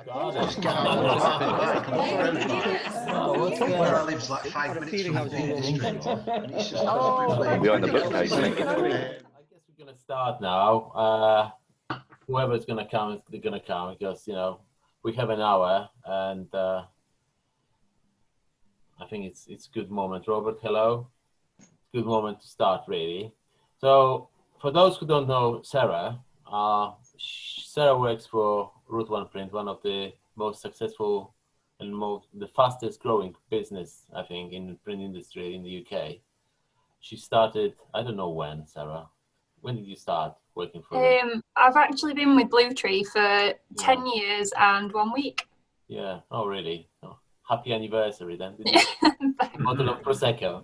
Just get out of the park. What's Where I live's like 5 minutes from the street, and it's just absolutely We're on the bookcase. ridiculous. I guess we're gonna start now. Whoever's gonna come is gonna come because we have an hour, and I think it's good moment. Robert, hello. Good moment to start, really. So, for those who don't know Sarah, Sarah works for Route1Print, one of the most successful and the fastest growing business, I think, in the print industry in the UK. She started, I don't know when, Sarah. When did you start working for her? I've actually been with Bluetree for 10 years and 1 week. Yeah. Oh, really? Oh, happy anniversary then. Did you? Bottle of Prosecco.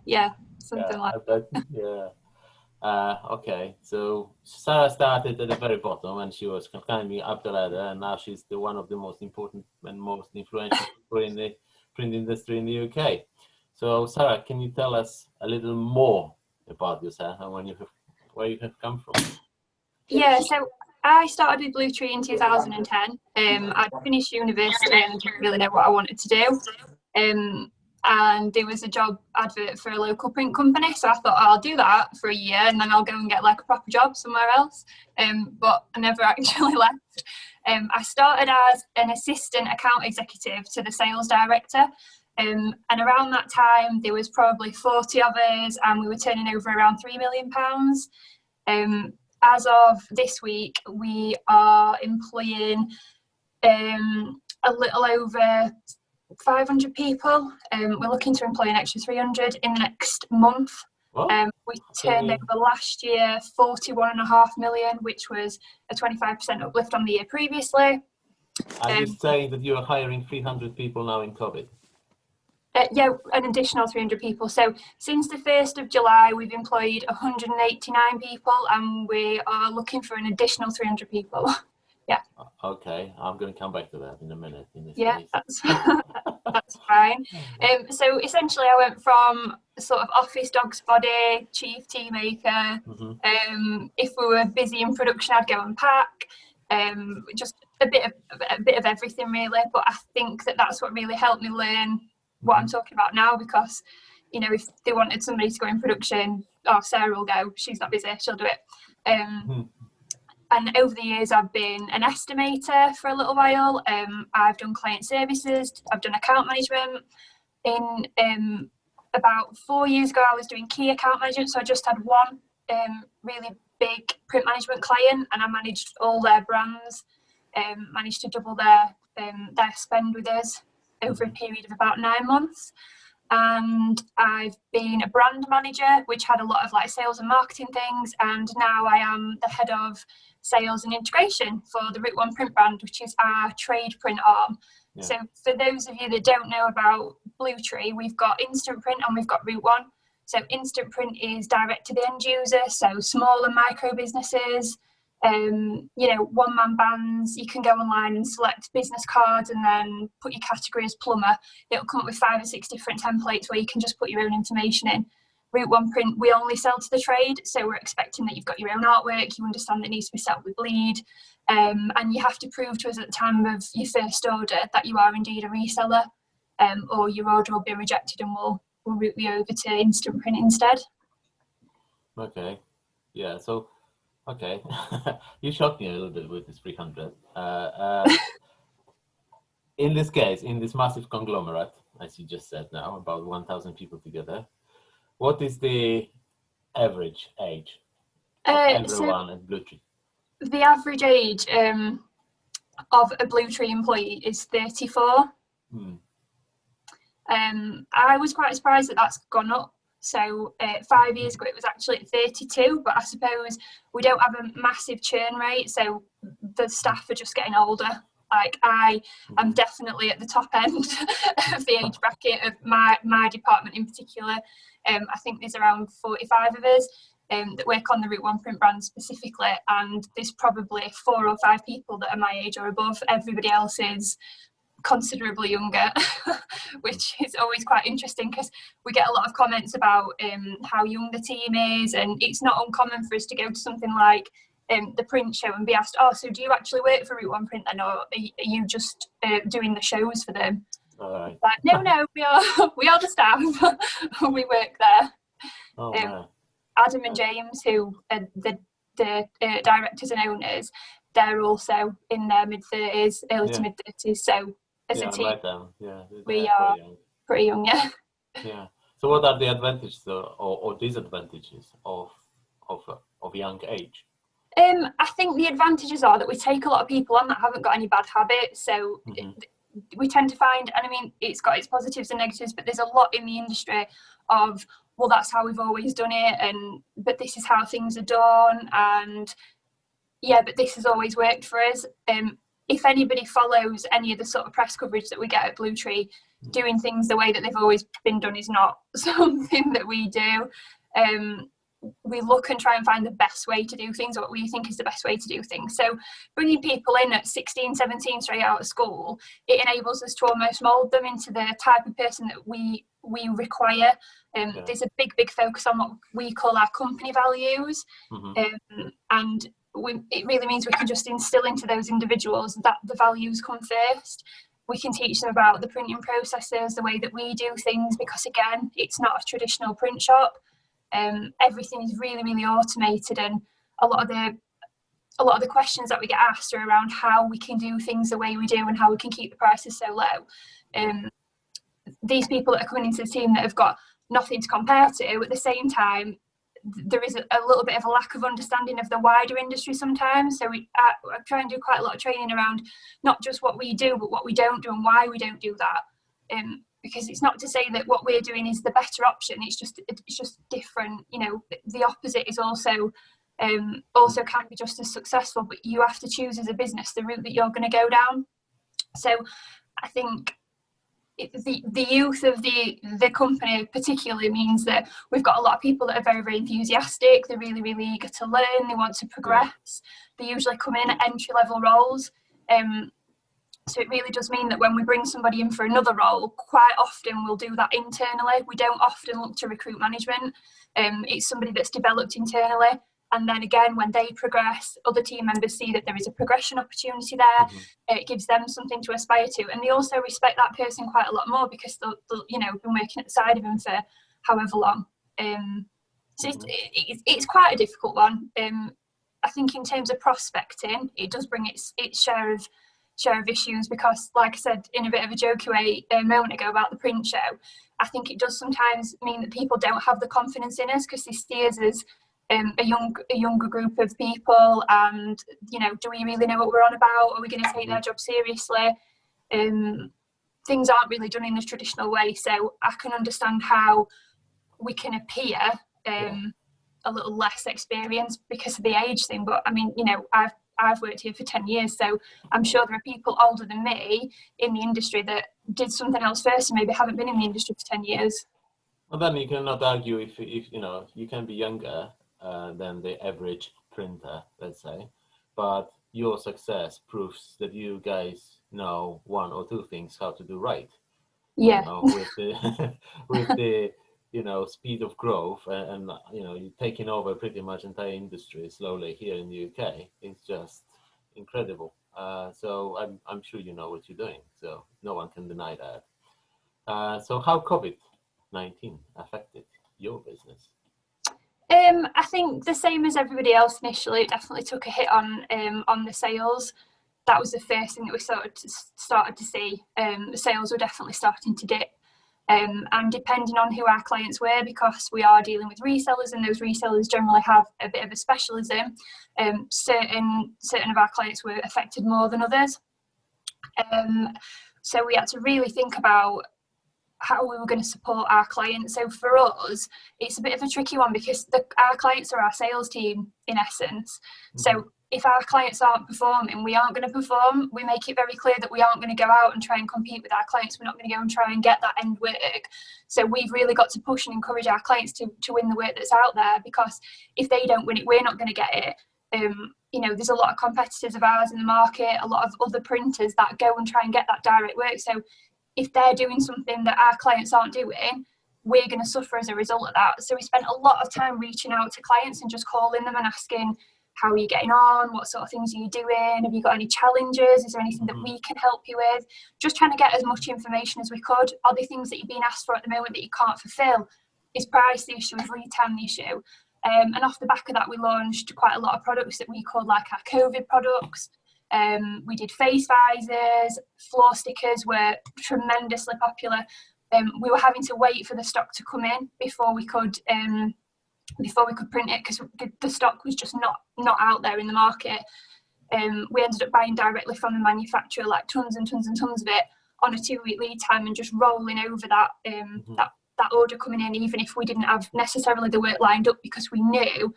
Yeah, something like that. Yeah. Okay, so Sarah started at the very bottom and she was climbing up the ladder, and now she's one of the most important and most influential people in the print industry in the UK. So Sarah, can you tell us a little more about yourself and where you have come from? Yeah, so I started with Bluetree in 2010. I'd finished university and didn't really know what I wanted to do. And there was a job advert for a local print company, so I thought I'll do that for a year and then I'll go and get like a proper job somewhere else. But I never actually left. I started as an assistant account executive to the sales director, and around that time there was probably 40 of us and we were turning over around £3 million. As of this week, we are employing a little over 500 people. We're looking to employ an extra 300 in the next month. We turned over last year 41.5 million, which was a 25% uplift on the year previously. Are you saying that you are hiring 300 people now in COVID? Yeah, an additional 300 people. So since the 1st of July, we've employed 189 people and we are looking for an additional 300 people. Yeah. Okay, I'm going to come back to that in a minute. Yeah, that's fine. So essentially, I went from sort of office dog's body, chief tea maker. If we were busy in production, I'd go and pack. Just a bit of everything, really. But I think that's what really helped me learn what I'm talking about now, because if they wanted somebody to go in production, Sarah will go. She's not busy; she'll do it. And over the years, I've been an estimator for a little while. I've done client services. I've done account management. In about 4 years ago, I was doing key account management. So I just had one really big print management client, and I managed all their brands. Managed to double their spend with us over a period of about 9 months. And I've been a brand manager, which had a lot of like sales and marketing things. And now I am the head of sales and integration for the Route1Print brand, which is our trade print arm. Yeah. So for those of you that don't know about Bluetree, we've got Instant Print and we've got Route1. So Instant Print is direct to the end user, so small and micro businesses, one-man bands. You can go online and select business cards and then put your category as plumber. It'll come up with 5 or 6 different templates where you can just put your own information in. Route1Print, we only sell to the trade, so we're expecting that you've got your own artwork, you understand that it needs to be set up with bleed, and you have to prove to us at the time of your first order that you are indeed a reseller, or your order will be rejected and we'll route you over to Instant Print instead. Okay, yeah, so, okay, you shocked me a little bit with this 300. In this case, in this massive conglomerate, as you just said now, about 1,000 people together, what is the average age of everyone at Bluetree? The average age of a Bluetree employee is 34. I was quite surprised that that's gone up. So 5 years ago, it was actually at 32, but I suppose we don't have a massive churn rate, so the staff are just getting older. Like I am definitely at the top end of the age bracket of my department in particular. I think there's around 45 of us that work on the Route1Print brand specifically, and there's probably 4 or 5 people that are my age or above. Everybody else is considerably younger, which is always quite interesting because we get a lot of comments about how young the team is, and it's not uncommon for us to go to something like the print show and be asked, oh, so do you actually work for Route1Print then, or are you just doing the shows for them? All right. Like, no, we are the staff. We work there. Oh, man. Adam and James, who are the directors and owners, they're also in their mid-30s, early to mid-30s. So as a team, I like them. Yeah, we are pretty young, yeah. Yeah. So what are the advantages or disadvantages of young age? I think the advantages are that we take a lot of people on that haven't got any bad habits. So we tend to find, and I mean, it's got its positives and negatives, but there's a lot in the industry of, well, that's how we've always done it, but this is how things are done, and yeah, but this has always worked for us. If anybody follows any of the sort of press coverage that we get at Blue Tree, doing things the way that they've always been done is not something that we do. We look and try and find the best way to do things, what we think is the best way to do things. So bringing people in at 16, 17 straight out of school, it enables us to almost mould them into the type of person that we require. There's a big focus on what we call our company values, and it really means we can just instill into those individuals that the values come first. We can teach them about the printing processes, the way that we do things, because again, it's not a traditional print shop. Everything is really automated, and a lot of the questions that we get asked are around how we can do things the way we do and how we can keep the prices so low. These people that are coming into the team that have got nothing to compare to, at the same time, there is a little bit of a lack of understanding of the wider industry sometimes. So I try and do quite a lot of training around not just what we do, but what we don't do and why we don't do that. Because it's not to say that what we're doing is the better option. It's just different. You know, the opposite is also can be just as successful. But you have to choose as a business the route that you're going to go down. So I think the youth of the company particularly means that we've got a lot of people that are very enthusiastic. They're really eager to learn. They want to progress. They usually come in at entry level roles. So it really does mean that when we bring somebody in for another role, quite often we'll do that internally. We don't often look to recruit management. It's somebody that's developed internally. And then again, when they progress, other team members see that there is a progression opportunity there. It gives them something to aspire to. And they also respect that person quite a lot more because they'll been working at the side of them for however long. So it's quite a difficult one. I think in terms of prospecting, it does bring its share of issues because, like I said in a bit of a jokey way a moment ago about the print show, I think it does sometimes mean that people don't have the confidence in us because they see us as a younger group of people, and do we really know what we're on about? Are we going to take their job seriously? Things aren't really done in the traditional way, so I can understand how we can appear a little less experienced because of the age thing. But I mean, I've worked here for 10 years, so I'm sure there are people older than me in the industry that did something else first and maybe haven't been in the industry for 10 years. Well, then you cannot argue if you can be younger than the average printer, let's say, but your success proves that you guys know one or two things how to do right. Yeah. With the speed of growth and you're taking over pretty much entire industry slowly here in the UK. It's just incredible. So I'm sure you know what you're doing. So no one can deny that. So how COVID-19 affected your business? I think the same as everybody else initially. It definitely took a hit on the sales. That was the first thing that we started to see. The sales were definitely starting to dip. And depending on who our clients were, because we are dealing with resellers and those resellers generally have a bit of a specialism, certain of our clients were affected more than others. So we had to really think about how we were going to support our clients. So for us, it's a bit of a tricky one because our clients are our sales team in essence. So if our clients aren't performing, we aren't going to perform. We make it very clear that we aren't going to go out and try and compete with our clients. We're not going to go and try and get that end work. So we've really got to push and encourage our clients to win the work that's out there, because if they don't win it, we're not going to get it. There's a lot of competitors of ours in the market, a lot of other printers that go and try and get that direct work. So if they're doing something that our clients aren't doing, we're going to suffer as a result of that. So we spent a lot of time reaching out to clients and just calling them and asking, how are you getting on? What sort of things are you doing? Have you got any challenges? Is there anything that we can help you with? Just trying to get as much information as we could. Are there things that you're being asked for at the moment that you can't fulfill? Is price the issue? Is lead time the issue? And off the back of that, we launched quite a lot of products that we called like our COVID products. We did face visors, floor stickers were tremendously popular. We were having to wait for the stock to come in before we could print it, because the stock was just not out there in the market. We ended up buying directly from the manufacturer, like tons and tons and tons of it on a 2-week lead time, and just rolling over that that order coming in, even if we didn't have necessarily the work lined up, because we knew,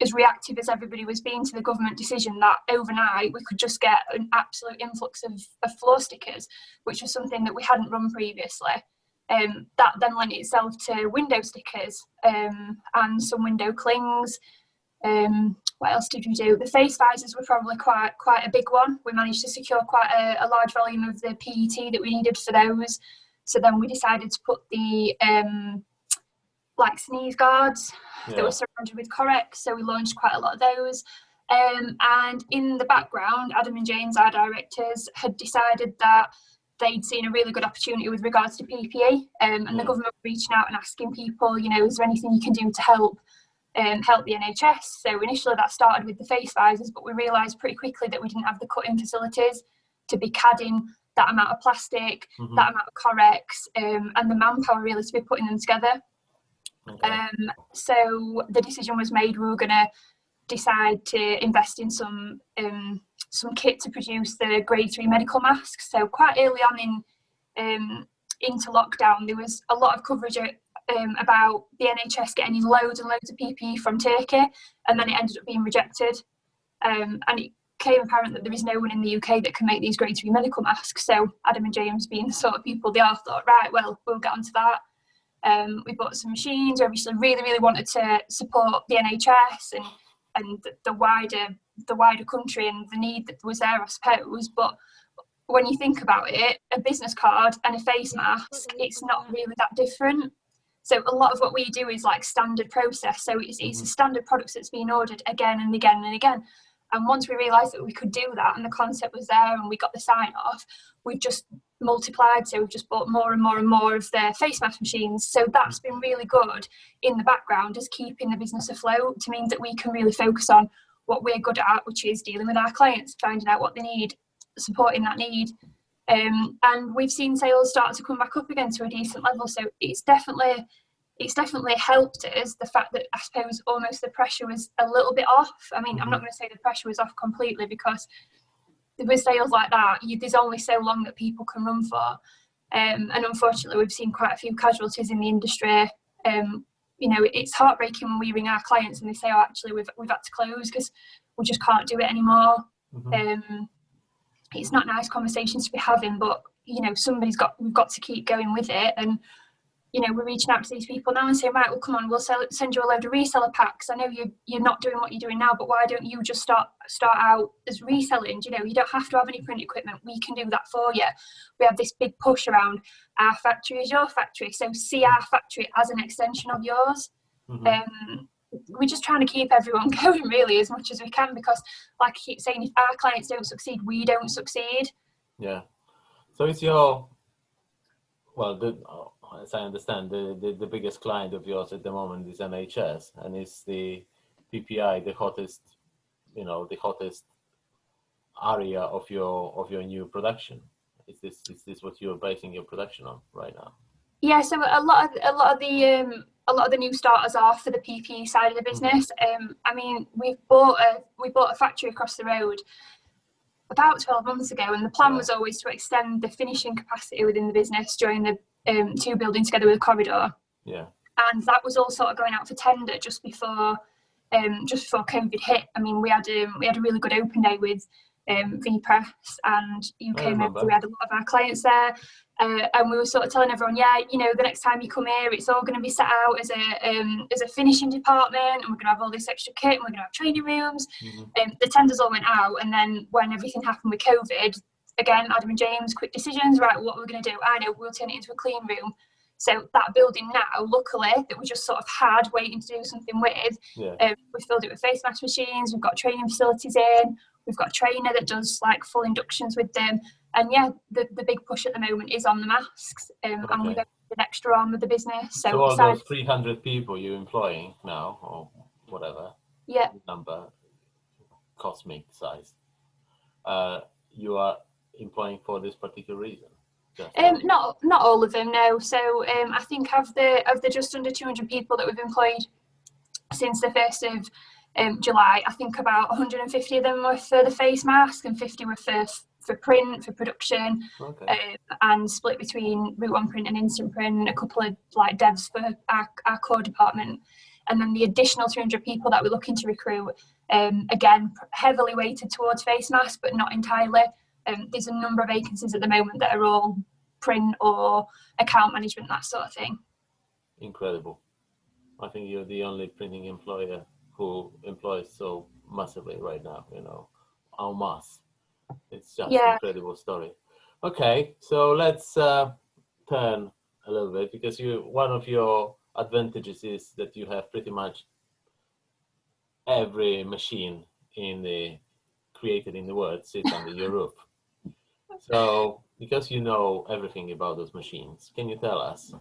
as reactive as everybody was being to the government decision, that overnight we could just get an absolute influx of floor stickers, which was something that we hadn't run previously. That then lent itself to window stickers and some window clings. What else did we do? The face visors were probably quite a big one. We managed to secure quite a large volume of the PET that we needed for those. So then we decided to put the like sneeze guards that were surrounded with Correx. So we launched quite a lot of those. And in the background, Adam and James, our directors, had decided that they'd seen a really good opportunity with regards to PPE, and the government were reaching out and asking people, is there anything you can do to help the NHS? So initially that started with the face visors, but we realised pretty quickly that we didn't have the cut-in facilities to be CADing that amount of plastic, that amount of Correx, and the manpower really to be putting them together. Okay. So the decision was made, we were going to decide to invest in some kit to produce the grade 3 medical masks. So quite early on into lockdown, there was a lot of coverage about the NHS getting loads and loads of PPE from Turkey, and then it ended up being rejected. And it became apparent that there is no one in the UK that can make these grade 3 medical masks. So Adam and James, being the sort of people they are, thought, right, well, we'll get onto that. We bought some machines. We obviously really wanted to support the NHS and the wider country and the need that was there, I suppose. But when you think about it, a business card and a face mask, it's not really that different. So a lot of what we do is like standard process. So it's a standard product that's being ordered again and again and again. And once we realised that we could do that and the concept was there and we got the sign off, we've just multiplied. So we've just bought more and more and more of their face mask machines. So that's been really good in the background, as keeping the business afloat, to mean that we can really focus on what we're good at, which is dealing with our clients, finding out what they need, supporting that need. And we've seen sales start to come back up again to a decent level. So it's definitely helped us, the fact that I suppose almost the pressure was a little bit off. I mean, I'm not going to say the pressure was off completely, because with sales like that, there's only so long that people can run for. And unfortunately, we've seen quite a few casualties in the industry. It's heartbreaking when we ring our clients and they say, oh, actually, we've had to close because we just can't do it anymore. It's not nice conversations to be having, but, we've got to keep going with it. And we're reaching out to these people now and saying, right, well, come on, we'll send you a load of reseller packs. I know you're not doing what you're doing now, but why don't you just start out as reselling? You don't have to have any print equipment. We can do that for you. We have this big push around our factory is your factory. So see our factory as an extension of yours. We're just trying to keep everyone going really as much as we can, because like I keep saying, if our clients don't succeed, we don't succeed. Yeah. So it's your, as I understand, the biggest client of yours at the moment is NHS, and it's the PPI, the hottest area of your new production. Is this what you're basing your production on right now? Yeah, so a lot of the new starters are for the PPE side of the business. I mean, we bought a factory across the road about 12 months ago, and the plan was always to extend the finishing capacity within the business during the two building together with a corridor. Yeah. And that was all sort of going out for tender just before COVID hit. I mean, we had a really good open day with V-Press and UK Members. We had a lot of our clients there, and we were sort of telling everyone, the next time you come here, it's all going to be set out as a finishing department, and we're going to have all this extra kit, and we're going to have training rooms. The tenders all went out, and then when everything happened with COVID, again, Adam and James, quick decisions, right, what we're going to do? I know, we'll turn it into a clean room. So that building now, luckily, that we just sort of had waiting to do something with, we filled it with face mask machines. We've got training facilities in. We've got a trainer that does like full inductions with them. And yeah, the big push at the moment is on the masks, and we're going the extra arm of the business. So all those 300 people you're employing now, or whatever number, cosmic size, you are employing for this particular reason? Not all of them, no. So I think of the just under 200 people that we've employed since the 1st of July, I think about 150 of them were for the face mask and 50 were for print, for production, and split between Route1Print and Instant Print, a couple of like devs for our core department. And then the additional 200 people that we're looking to recruit, again, heavily weighted towards face masks, but not entirely. There's a number of vacancies at the moment that are all print or account management, that sort of thing. Incredible. I think you're the only printing employer who employs so massively right now, you know, en masse. It's just an incredible story. Okay, so let's turn a little bit, because one of your advantages is that you have pretty much every machine created in the world sits under your roof. So, because you know everything about those machines, can you tell us?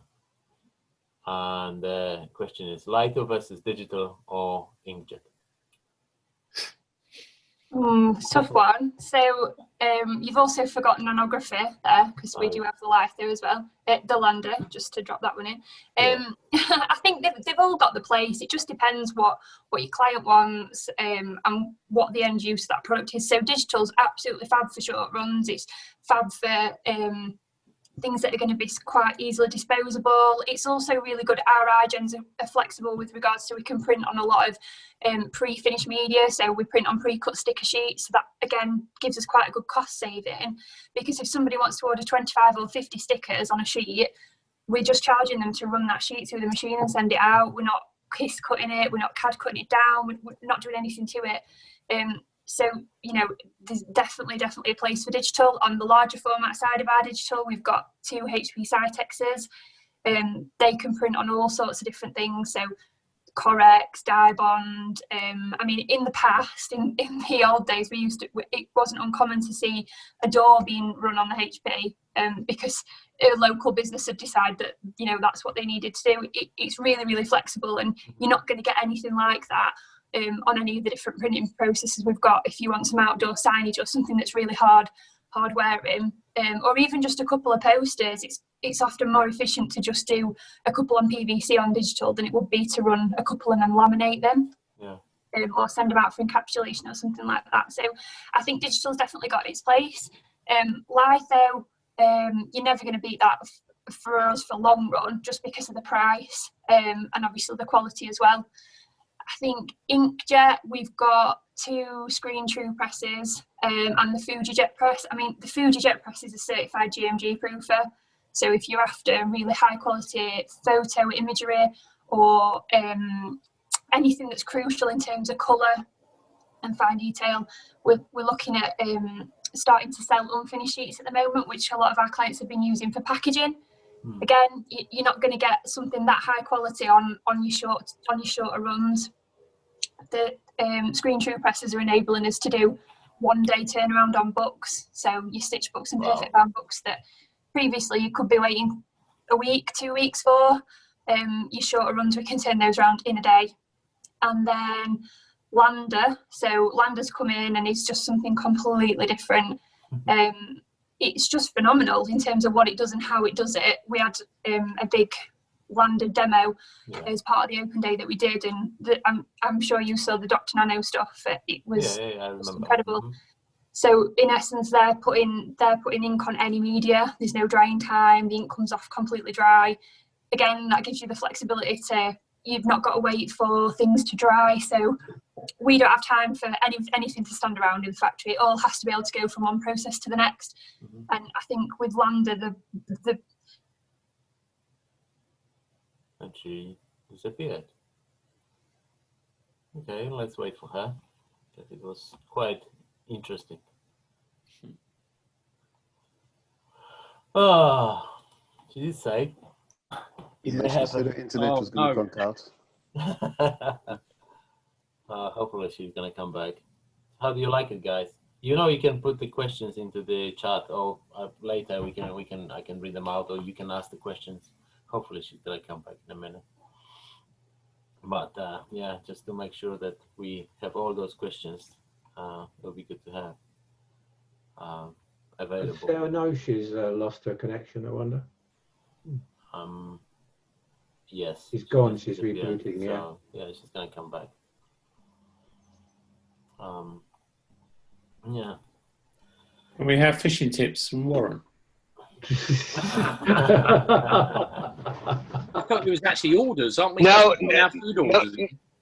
And the question is, litho versus digital or inkjet? Tough one. So you've also forgotten nanography there, because we do have the litho as well. The lander, just to drop that one in. I think they've all got the place. It just depends what your client wants and what the end use of that product is. So digital's absolutely fab for short runs. It's fab for things that are going to be quite easily disposable. It's also really good. Our iGens are flexible with regards to we can print on a lot of pre-finished media. So we print on pre-cut sticker sheets. So that again gives us quite a good cost saving, because if somebody wants to order 25 or 50 stickers on a sheet, we're just charging them to run that sheet through the machine and send it out. We're not kiss cutting it. We're not CAD cutting it down. We're not doing anything to it. So, you know, there's definitely a place for digital. On the larger format side of our digital, we've got 2 HP Cytexes. They can print on all sorts of different things. So Corex, Dibond. I mean, in the past, in the old days, it wasn't uncommon to see a door being run on the HP because a local business had decided that, you know, that's what they needed to do. It's really, really flexible, and you're not going to get anything like that on any of the different printing processes we've got. If you want some outdoor signage or something that's really hard wearing, or even just a couple of posters, it's often more efficient to just do a couple on PVC on digital than it would be to run a couple and then laminate them, or send them out for encapsulation or something like that. So I think digital's definitely got its place. Litho, you're never going to beat that for us for long run, just because of the price and obviously the quality as well. I think inkjet, we've got 2 screen true presses and the Fuji jet press. I mean, the Fuji jet press is a certified GMG proofer. So if you're after really high quality photo imagery or anything that's crucial in terms of colour and fine detail, we're looking at starting to sell unfinished sheets at the moment, which a lot of our clients have been using for packaging. Again, you're not going to get something that high quality on your shorter runs. The screen true presses are enabling us to do 1-day turnaround on books. So your stitch books and perfect bound books that previously you could be waiting a week, 2 weeks for. Your shorter runs, we can turn those around in a day. And then lander. So lander's come in and it's just something completely different. It's just phenomenal in terms of what it does and how it does it. We had a big lander demo as part of the open day that we did, and I'm sure you saw the Dr. Nano stuff. It was, incredible. So in essence, they're putting ink on any media. There's no drying time. The ink comes off completely dry. Again, that gives you the flexibility you've not got to wait for things to dry. So we don't have time for anything to stand around in the factory. It all has to be able to go from one process to the next. And I think with lander, and she disappeared. Okay, let's wait for her. It was quite interesting. She did say You Yeah, may she have said a- the internet was going to conk out. Hopefully she's gonna come back. How do you like it, guys? You know, you can put the questions into the chat, or later I can read them out, or you can ask the questions. Hopefully she's gonna come back in a minute. But yeah, just to make sure that we have all those questions, it'll be good to have available. Sarah knows she's lost her connection, I wonder. Yes. She's gone, just she's disappeared, rebooting, yeah. so, yeah, she's gonna come back. Yeah. And we have fishing tips from Warren. I thought there was actually orders, aren't we? No, We have food orders.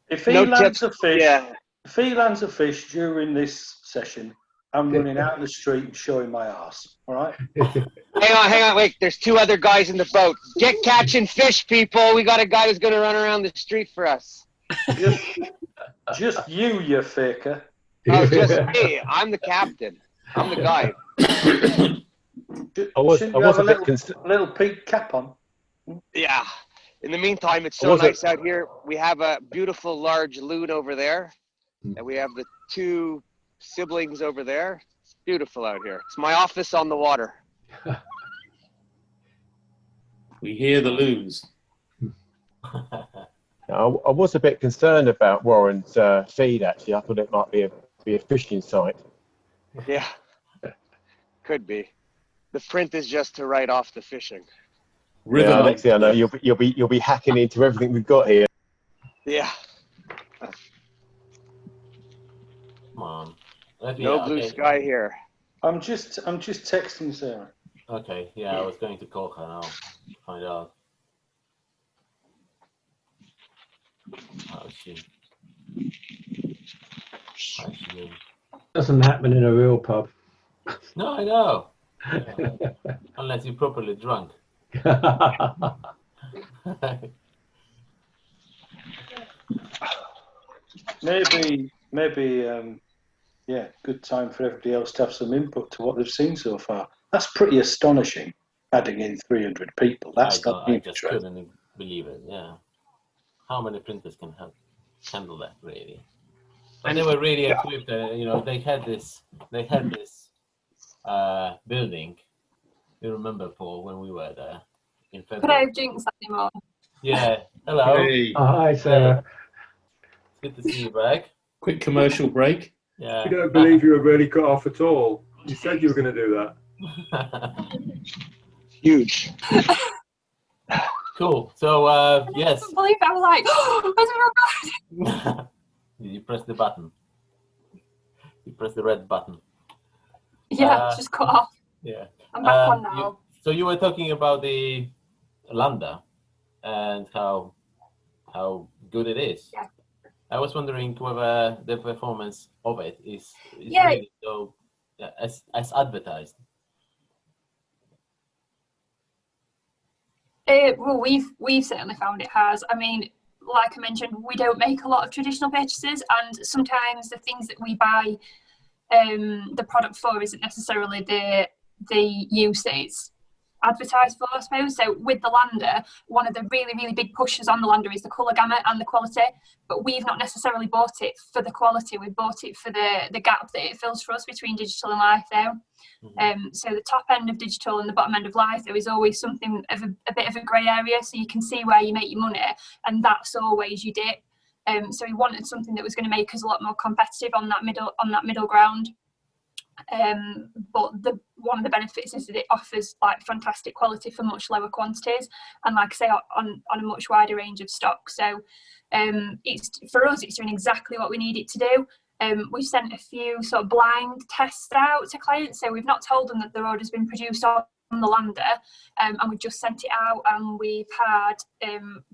If he No lands tips. a fish, Yeah. if he lands a fish during this session, I'm running out in the street and showing my ass. All right. Hang on, wait. There's 2 other guys in the boat. Get catching fish, people. We got a guy who's going to run around the street for us. Just you faker. Oh, just me. I'm the captain. I'm the guy. I was Shouldn't a you have a bit little peak cap on? Yeah. In the meantime, it's so nice out here. We have a beautiful large loon over there, and we have the 2 siblings over there. It's beautiful out here. It's my office on the water. We hear the loons. I was a bit concerned about Warren's feed, actually. I thought it might be a fishing site. Yeah. Could be. The print is just to write off the fishing. Yeah, next thing I know, you'll be hacking into everything we've got here. Yeah. Come on. No blue sky here. I'm just texting Sarah. Okay, yeah, I was going to call her now to find out. How's she doing? Doesn't happen in a real pub. No, I know. Unless you're properly drunk. Maybe, yeah, good time for everybody else to have some input to what they've seen so far. That's pretty astonishing, adding in 300 people. That's I just couldn't believe it, yeah. How many printers can handle that, really? And they were really equipped, you know, they had this building. You remember, Paul, when we were there in February? Could I have jinx anymore? Yeah, hello. Hey. Hi, Sarah. Good to see you back. Quick commercial break. Yeah. You don't believe you were really cut off at all. You said you were going to do that. Huge. Cool. So, yes. I couldn't believe it. I was like, oh, where's my record? Did you press the button? You press the red button. Yeah, it's just cut off. Yeah. I'm back on now. So you were talking about the Landa and how good it is. Yeah. I was wondering whether the performance of it is Yeah. really so as advertised. Well, we've certainly found it has. I mean, like I mentioned, we don't make a lot of traditional purchases, and sometimes the things that we buy the product for isn't necessarily the use that it's advertised for, I suppose. So with the Lander, one of the really, really big pushes on the Lander is the colour gamut and the quality, but we've not necessarily bought it for the quality, we've bought it for the gap that it fills for us between digital and litho. So the top end of digital and the bottom end of litho is always something of a bit of a grey area, so you can see where you make your money, and that's always your dip. So we wanted something that was going to make us a lot more competitive on that middle ground. But one of the benefits is that it offers like fantastic quality for much lower quantities, and like I say, on a much wider range of stock. So it's, for us, it's doing exactly what we need it to do. We've sent a few sort of blind tests out to clients, so we've not told them that their order's been produced on the Lander, and we've just sent it out, and we've had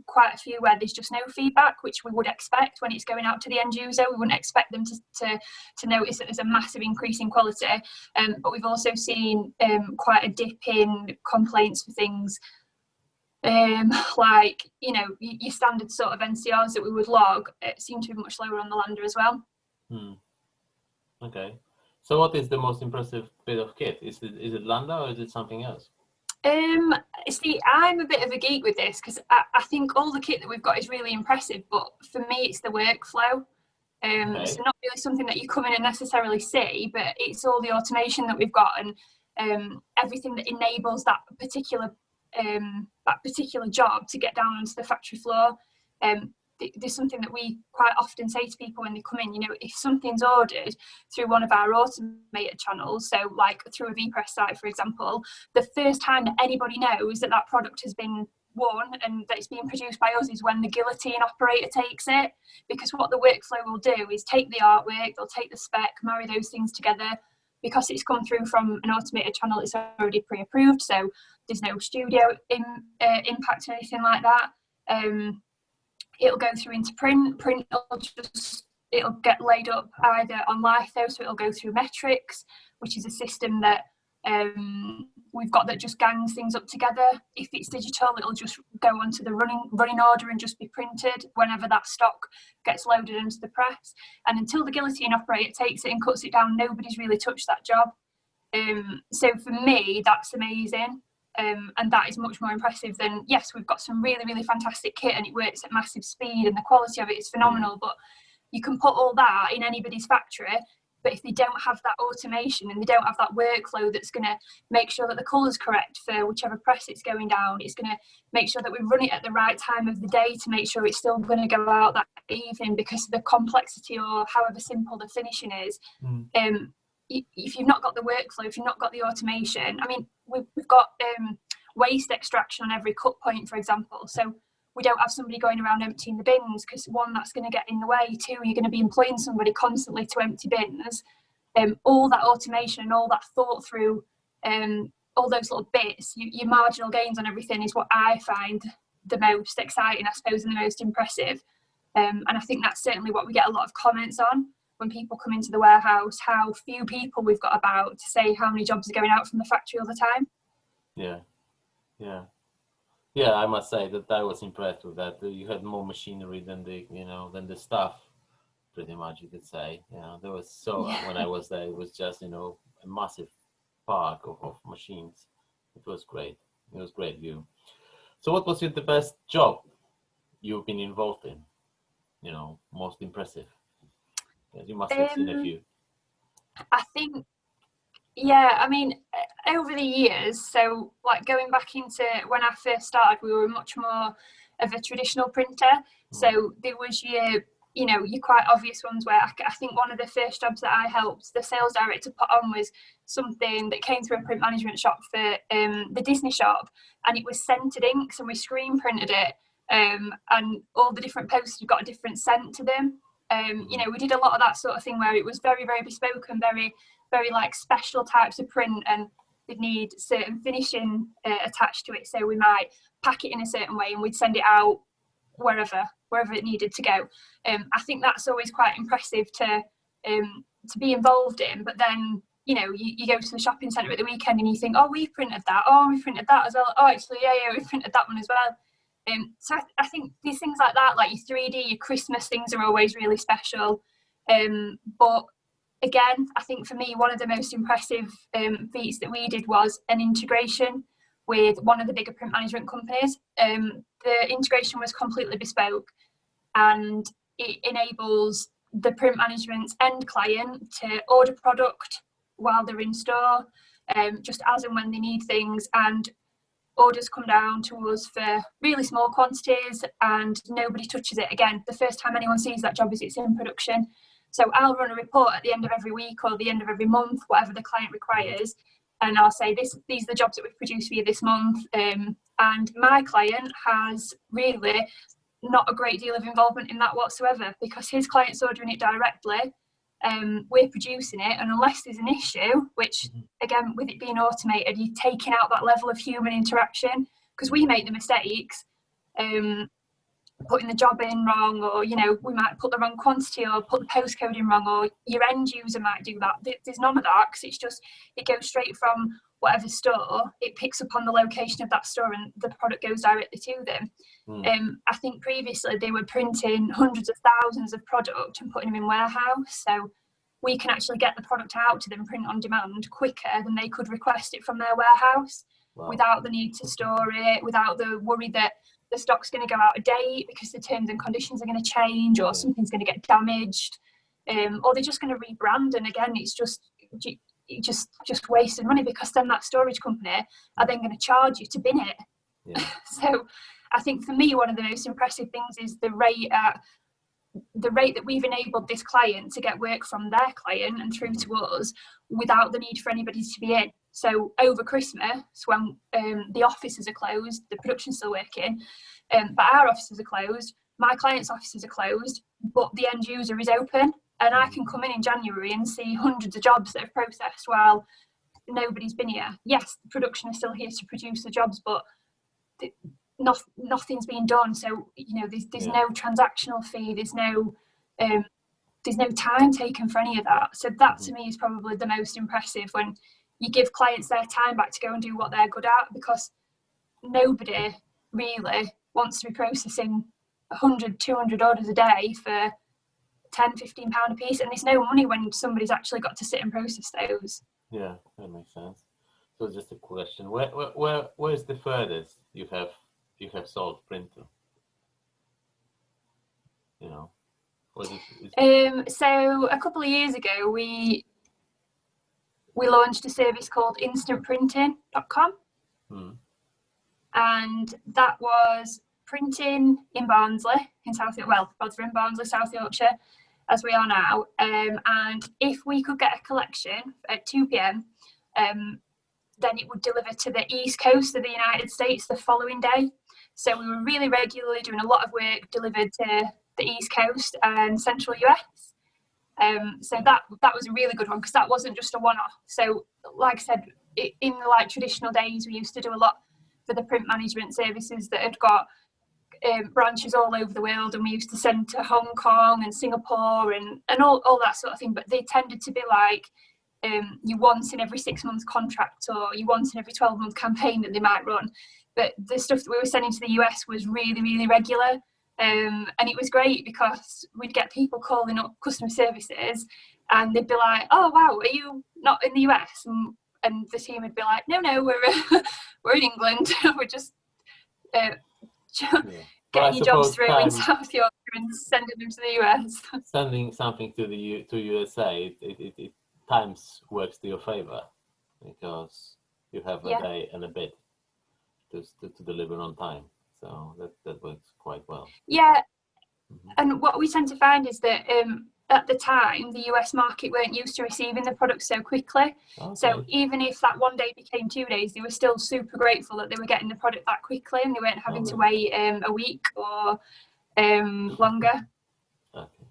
quite a few where there's just no feedback, which we would expect when it's going out to the end user. We wouldn't expect them to notice that there's a massive increase in quality, but we've also seen quite a dip in complaints for things like, you know, your standard sort of NCRs that we would log. It seemed to be much lower on the Lander as well. Okay. So what is the most impressive bit of kit? Is it Landa or is it something else? See, I'm a bit of a geek with this because I think all the kit that we've got is really impressive, but for me, it's the workflow. So not really something that you come in and necessarily see, but it's all the automation that we've got and everything that enables that particular job to get down onto the factory floor. There's something that we quite often say to people when they come in, you know, if something's ordered through one of our automated channels, so like through a VPress site, for example, the first time that anybody knows that that product has been won and that it's being produced by us is when the guillotine operator takes it, because what the workflow will do is take the artwork, they'll take the spec, marry those things together. Because it's come through from an automated channel, it's already pre-approved, so there's no studio impact or anything like that. It'll go through into print. Print it'll get laid up either on litho, so it'll go through metrics, which is a system that we've got that just gangs things up together. If it's digital, it'll just go onto the running order and just be printed whenever that stock gets loaded into the press. And until the guillotine operator takes it and cuts it down, nobody's really touched that job. So for me, that's amazing. And that is much more impressive than, yes, we've got some really, really fantastic kit and it works at massive speed and the quality of it is phenomenal, but you can put all that in anybody's factory, but if they don't have that automation and they don't have that workflow that's going to make sure that the colour's correct for whichever press it's going down, it's going to make sure that we run it at the right time of the day to make sure it's still going to go out that evening because of the complexity or however simple the finishing is. If you've not got the workflow, if you've not got the automation, I mean, we've got waste extraction on every cut point, for example. So we don't have somebody going around emptying the bins because one, that's going to get in the way. Two, you're going to be employing somebody constantly to empty bins. All that automation and all that thought through, all those little bits, your marginal gains on everything is what I find the most exciting, I suppose, and the most impressive. And I think that's certainly what we get a lot of comments on when people come into the warehouse, how few people we've got about to say how many jobs are going out from the factory all the time. Yeah, I must say that I was impressed with that. You had more machinery than the staff, pretty much, you could say. There was when I was there, it was just, a massive park of machines. It was great. It was great view. So what was the best job you've been involved in? Most impressive? You must have seen a few. I think, yeah, I mean, over the years, so like going back into when I first started, we were much more of a traditional printer. So there was your quite obvious ones where I think one of the first jobs that I helped the sales director put on was something that came through a print management shop for the Disney shop, and it was scented inks, and we screen printed it, and all the different posters got a different scent to them. We did a lot of that sort of thing where it was very, very bespoke and very, very like special types of print, and they'd need certain finishing attached to it. So we might pack it in a certain way and we'd send it out wherever it needed to go. I think that's always quite impressive to be involved in. But then, you go to the shopping centre at the weekend and you think, oh, we've printed that. Oh, we've printed that as well. Oh, actually, yeah, we've printed that one as well. So I think these things like that, like your 3D, your Christmas things are always really special. But again, I think for me, one of the most impressive feats that we did was an integration with one of the bigger print management companies. The integration was completely bespoke, and it enables the print management's end client to order product while they're in store, just as and when they need things, and orders come down to us for really small quantities and nobody touches it. Again, the first time anyone sees that job is it's in production. So I'll run a report at the end of every week or the end of every month, whatever the client requires, and I'll say these are the jobs that we've produced for you this month. And my client has really not a great deal of involvement in that whatsoever because his client's ordering it directly. We're producing it, and unless there's an issue, which again, with it being automated, you're taking out that level of human interaction because we make the mistakes, putting the job in wrong, or we might put the wrong quantity or put the postcode in wrong, or your end user might do that. There's none of that because it goes straight from whatever store, it picks up on the location of that store and the product goes directly to them. I think previously they were printing hundreds of thousands of product and putting them in warehouse, so we can actually get the product out to them print on demand quicker than they could request it from their warehouse. Wow. without the need to store it, without the worry that the stock's going to go out of date because the terms and conditions are going to change, or something's going to get damaged, or they're just going to rebrand. And again, it's just wasted money, because then that storage company are then going to charge you to bin it. Yeah. So I think for me, one of the most impressive things is the rate that we've enabled this client to get work from their client and through to us without the need for anybody to be in. So over Christmas, when the offices are closed, the production's still working, but our offices are closed, my client's offices are closed, but the end user is open, and I can come in January and see hundreds of jobs that have processed while nobody's been here. Yes, the production is still here to produce the jobs, but nothing's being done. So there's no transactional fee, there's no time taken for any of that. So that to me is probably the most impressive, when you give clients their time back to go and do what they're good at, because nobody really wants to be processing 100, 200 orders a day for £10-15 a piece, and there's no money when somebody's actually got to sit and process those. Yeah, that makes sense. So just a question: where is the furthest you have sold print to? So a couple of years ago, we launched a service called instantprinting.com, and that was printing in Barnsley, in South Yorkshire, as we are now. And if we could get a collection at 2 p.m, then it would deliver to the East Coast of the United States the following day. So we were really regularly doing a lot of work delivered to the East Coast and Central US. So that was a really good one, because that wasn't just a one-off. So like I said, in the traditional days, we used to do a lot for the print management services that had got branches all over the world, and we used to send to Hong Kong and Singapore and all that sort of thing. But they tended to be like you once in every 6 months contract, or you once in every 12-month campaign that they might run. But the stuff that we were sending to the US was really, really regular. And it was great, because we'd get people calling up customer services, and they'd be like, "Oh wow, are you not in the US?" And the team would be like, "No, we're in England. We're just getting your jobs through in South Yorkshire and sending them to the US." Sending something to USA, it times works to your favor, because you have a day and a bit to deliver on time. So that works quite well. Yeah, and what we tend to find is that at the time, the US market weren't used to receiving the product so quickly. Okay. So even if that one day became 2 days, they were still super grateful that they were getting the product that quickly, and they weren't having to wait a week or longer. Okay.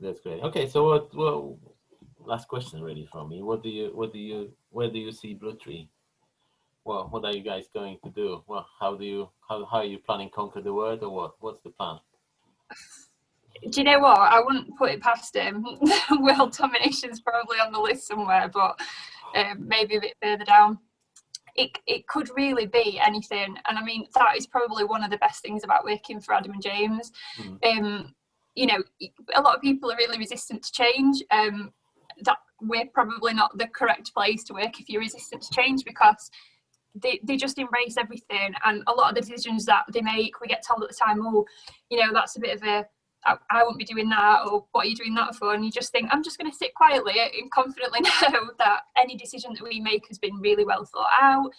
That's great. Okay, so what last question really from me. Where do you see Blue Tree? Well, what are you guys going to do? Well, how are you planning to conquer the world, or what? What's the plan? Do you know what? I wouldn't put it past him. World domination's probably on the list somewhere, but maybe a bit further down. It could really be anything, and I mean that is probably one of the best things about working for Adam and James. A lot of people are really resistant to change. That we're probably not the correct place to work if you're resistant to change, because they just embrace everything, and a lot of the decisions that they make, we get told at the time, that's a bit of a, I won't be doing that, or what are you doing that for? And you just think, I'm just going to sit quietly and confidently know that any decision that we make has been really well thought out.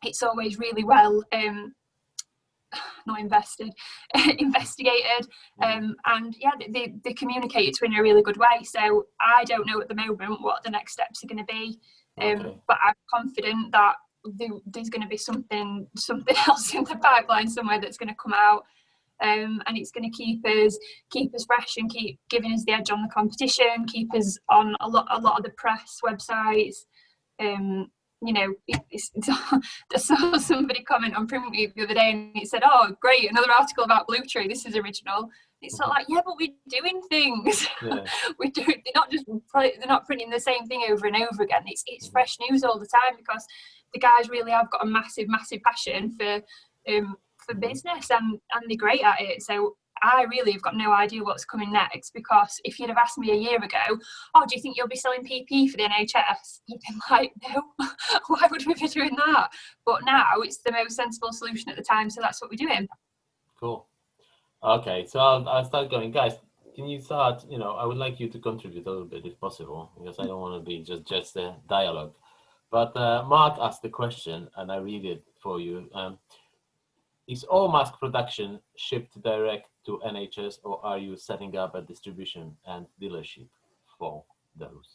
It's always really well investigated, and they communicate it in a really good way. So I don't know at the moment what the next steps are going to be. But I'm confident that there's going to be something else in the pipeline somewhere that's going to come out, and it's going to keep us fresh and keep giving us the edge on the competition, keep us on a lot of the press websites. I saw somebody comment on Print Week the other day, and it said, "Oh, great, another article about Blue Tree. This is original." It's not like, but we're doing things. Yeah. They're not printing the same thing over and over again. It's fresh news all the time, because the guys really have got a massive passion for business, and they're great at it. So I really have got no idea what's coming next, because if you'd have asked me a year ago, oh, do you think you'll be selling PP for the NHS? You'd been like, no, why would we be doing that? But now it's the most sensible solution at the time, so that's what we're doing. Cool. Okay, so I'll start going. Guys, can you start, I would like you to contribute a little bit if possible, because I don't want to be just a dialogue. But Mark asked the question, and I read it for you. Is all mask production shipped direct to NHS, or are you setting up a distribution and dealership for those?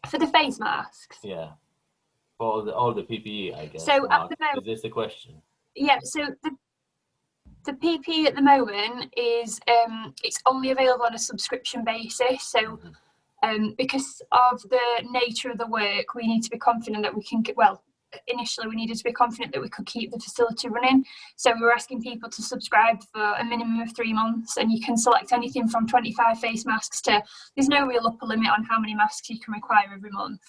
For the face masks? Yeah, for all the PPE, I guess. So Mark, at the moment, is this the question? Yeah, so the PP at the moment is it's only available on a subscription basis. So because of the nature of the work, we need to be confident that we can get, well, initially we needed to be confident that we could keep the facility running. So we were asking people to subscribe for a minimum of 3 months, and you can select anything from 25 face masks to, there's no real upper limit on how many masks you can require every month.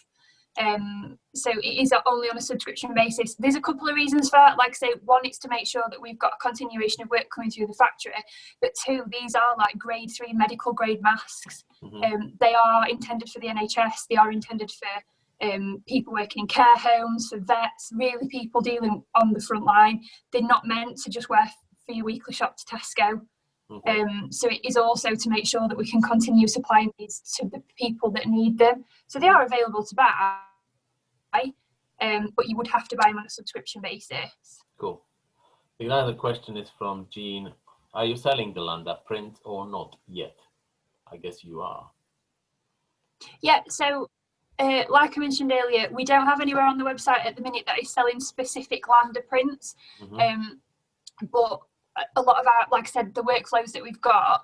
So it is only on a subscription basis. There's a couple of reasons for that. Like I say, one, it's to make sure that we've got a continuation of work coming through the factory, but two, these are like grade 3 medical grade masks. They are intended for the NHS, they are intended for people working in care homes, for vets, really people dealing on the front line. They're not meant to just wear for your weekly shop to Tesco. So it is also to make sure that we can continue supplying these to the people that need them. So they are available to buy, but you would have to buy them on a subscription basis. Cool. The other question is from Jean. Are you selling the Landa print or not yet? I guess you are. Yeah, so like I mentioned earlier, we don't have anywhere on the website at the minute that is selling specific Landa prints, but a lot of our, like I said, the workflows that we've got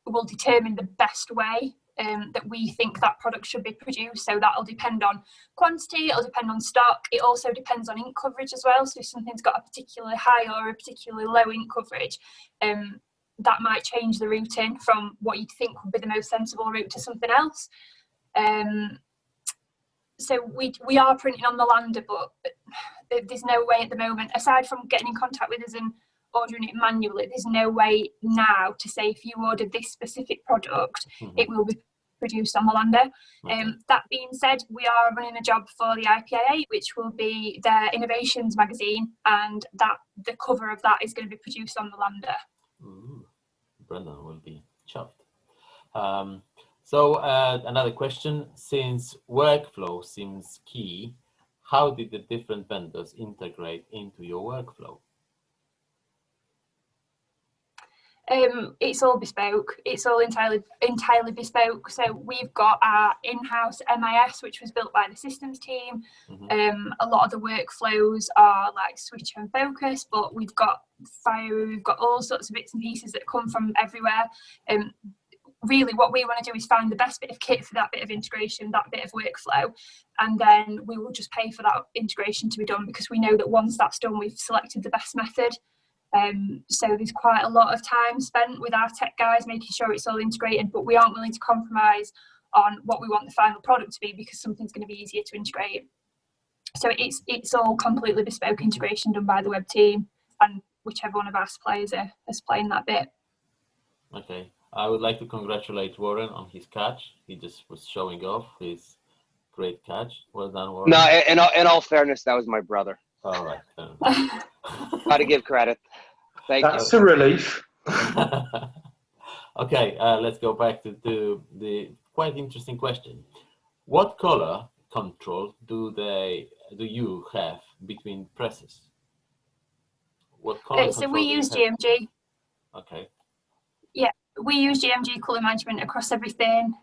will determine the best way that we think that product should be produced. So that'll depend on quantity, it'll depend on stock, it also depends on ink coverage as well. So if something's got a particularly high or a particularly low ink coverage, that might change the routing from what you'd think would be the most sensible route to something else. So we are printing on the Landa, but there's no way at the moment, aside from getting in contact with us and ordering it manually, there's no way now to say if you ordered this specific product, it will be produced on the Landa. That being said, we are running a job for the IPAA, which will be their innovations magazine, and that the cover of that is going to be produced on the Landa. Brendan will be chuffed. So another question, since workflow seems key, how did the different vendors integrate into your workflow? It's all bespoke. It's all entirely bespoke. So we've got our in-house MIS, which was built by the systems team. A lot of the workflows are like switch and focus, but we've got fire, we've got all sorts of bits and pieces that come from everywhere. Really what we want to do is find the best bit of kit for that bit of integration, that bit of workflow, and then we will just pay for that integration to be done, because we know that once that's done, we've selected the best method. So there's quite a lot of time spent with our tech guys making sure it's all integrated, but we aren't willing to compromise on what we want the final product to be, because something's going to be easier to integrate. So it's all completely bespoke integration done by the web team, and whichever one of our suppliers are supplying that bit. Okay, I would like to congratulate Warren on his catch. He just was showing off his great catch. Well done, Warren. No, in all fairness, that was my brother. All right. Got to give credit. That's a relief. Okay, let's go back to the quite interesting question. What color control do you have between presses? What color so we use GMG. Okay. Yeah, we use GMG colour management across everything.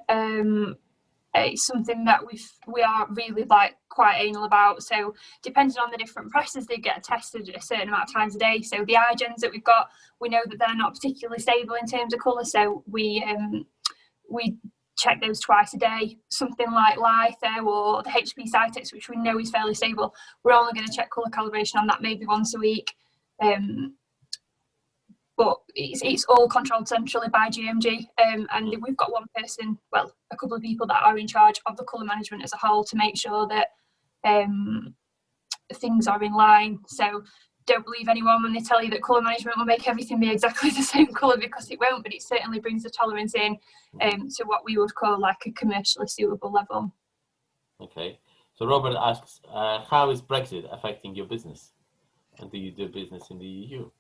It's something that we are really quite anal about. So depending on the different presses, they get tested a certain amount of times a day. So the iGens that we've got, we know that they're not particularly stable in terms of colour, so we check those twice a day. Something like Litho or the HP Cytex, which we know is fairly stable, we're only going to check colour calibration on that maybe once a week. But it's all controlled centrally by GMG, and we've got one person, well, a couple of people that are in charge of the colour management as a whole to make sure that things are in line. So don't believe anyone when they tell you that colour management will make everything be exactly the same colour, because it won't, but it certainly brings the tolerance in to what we would call like a commercially suitable level. Okay. So Robert asks, how is Brexit affecting your business? And do you do business in the EU?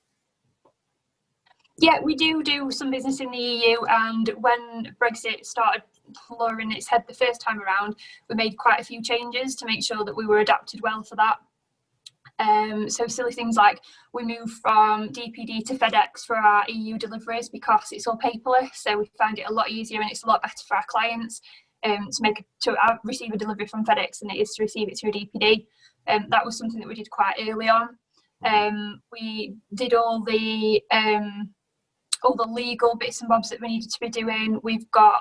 Yeah, we do some business in the EU, and when Brexit started lowering its head the first time around, we made quite a few changes to make sure that we were adapted well for that. So silly things like we moved from DPD to FedEx for our EU deliveries because it's all paperless, so we find it a lot easier and it's a lot better for our clients to receive a delivery from FedEx than it is to receive it through DPD. That was something that we did quite early on. We did all the legal bits and bobs that we needed to be doing. We've got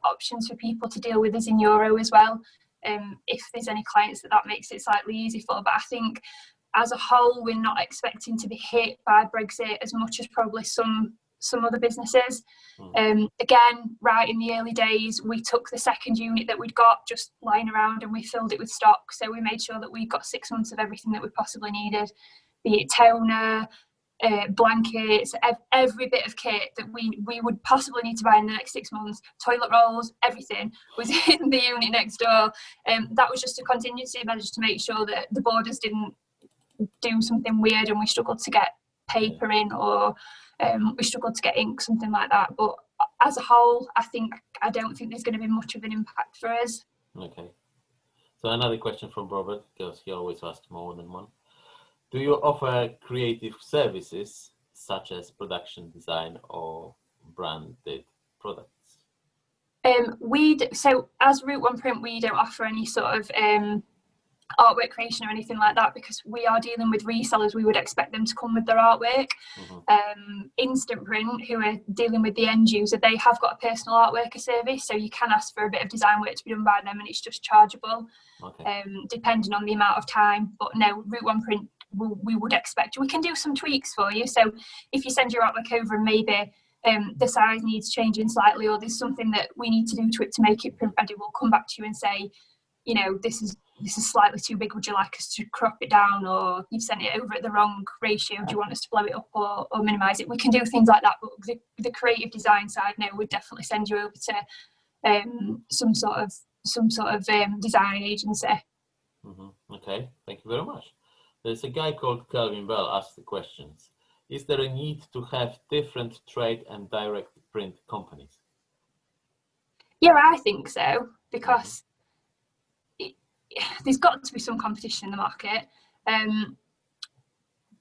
options for people to deal with us in euro as well. If there's any clients that makes it slightly easy for, but I think as a whole, we're not expecting to be hit by Brexit as much as probably some other businesses. Again, right in the early days, we took the second unit that we'd got just lying around and we filled it with stock. So we made sure that we got 6 months of everything that we possibly needed, be it toner, blankets, every bit of kit that we would possibly need to buy in the next 6 months, toilet rolls, everything was in the unit next door. That was just a contingency measure to make sure that the borders didn't do something weird and we struggled to get paper in, or we struggled to get ink, something like that. But as a whole, I don't think there's going to be much of an impact for us. Okay. So another question from Robert, because he always asks more than one. Do you offer creative services such as production design or branded products? So as Route1Print, we don't offer any sort of artwork creation or anything like that, because we are dealing with resellers. We would expect them to come with their artwork. Instant Print, who are dealing with the end user, they have got a personal artworker service, so you can ask for a bit of design work to be done by them and it's just chargeable, depending on the amount of time. But no, Route1Print, we would expect we can do some tweaks for you. So if you send your artwork over and maybe the size needs changing slightly, or there's something that we need to do to it to make it print ready, we'll come back to you and say, you know, this is slightly too big, would you like us to crop it down, or you've sent it over at the wrong ratio, do you want us to blow it up or minimise it? We can do things like that, but the creative design side, no, we'd definitely send you over to some sort of design agency. Okay, thank you very much. There's a guy called Calvin Bell asked the questions. Is there a need to have different trade and direct print companies? Yeah, I think so, because there's got to be some competition in the market,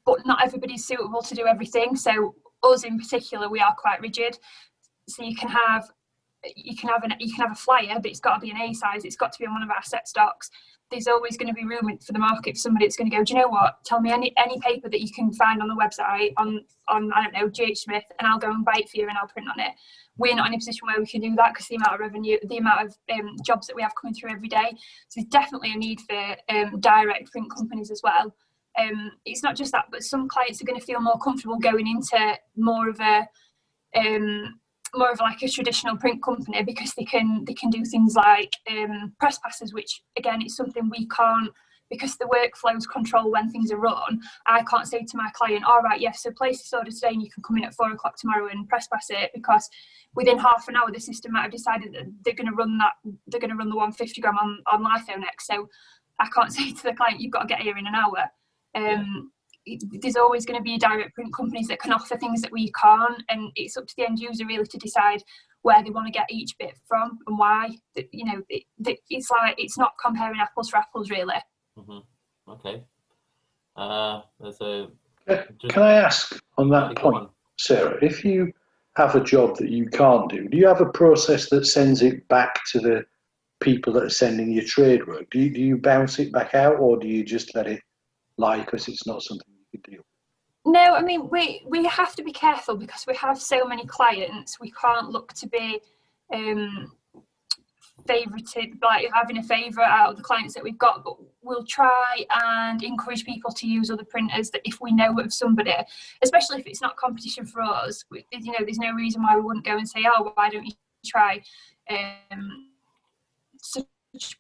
but not everybody's suitable to do everything. So us in particular, we are quite rigid. So you can have a flyer, but it's got to be an A size. It's got to be on one of our set stocks. There's always going to be room for the market for somebody that's going to go, do you know what? Tell me any paper that you can find on the website on I don't know, GH Smith, and I'll go and buy it for you and I'll print on it. We're not in a position where we can do that because the amount of revenue, the amount of jobs that we have coming through every day. So there's definitely a need for direct print companies as well. It's not just that, but some clients are going to feel more comfortable going into more of like a traditional print company, because they can do things like press passes, which again is something we can't, because the workflows control when things are run. I can't say to my client, all right, yes, so place this order today and you can come in at 4 o'clock tomorrow and press pass it, because within half an hour the system might have decided that they're going to run the 150 gram on litho next. So I can't say to the client, you've got to get here in an hour. There's always going to be direct print companies that can offer things that we can't, and it's up to the end user really to decide where they want to get each bit from and why. You know, it's like, it's not comparing apples for apples really. Okay. Can I ask on that point, Sarah, if you have a job that you can't do you have a process that sends it back to the people that are sending you trade work? Do you bounce it back out, or do you just let it lie because it's not something you can deal with? No, I mean, we have to be careful because we have so many clients. We can't look to be favorited, like having a favourite out of the clients that we've got, but we'll try and encourage people to use other printers that if we know of somebody, especially if it's not competition for us, you know, there's no reason why we wouldn't go and say, oh, why don't you try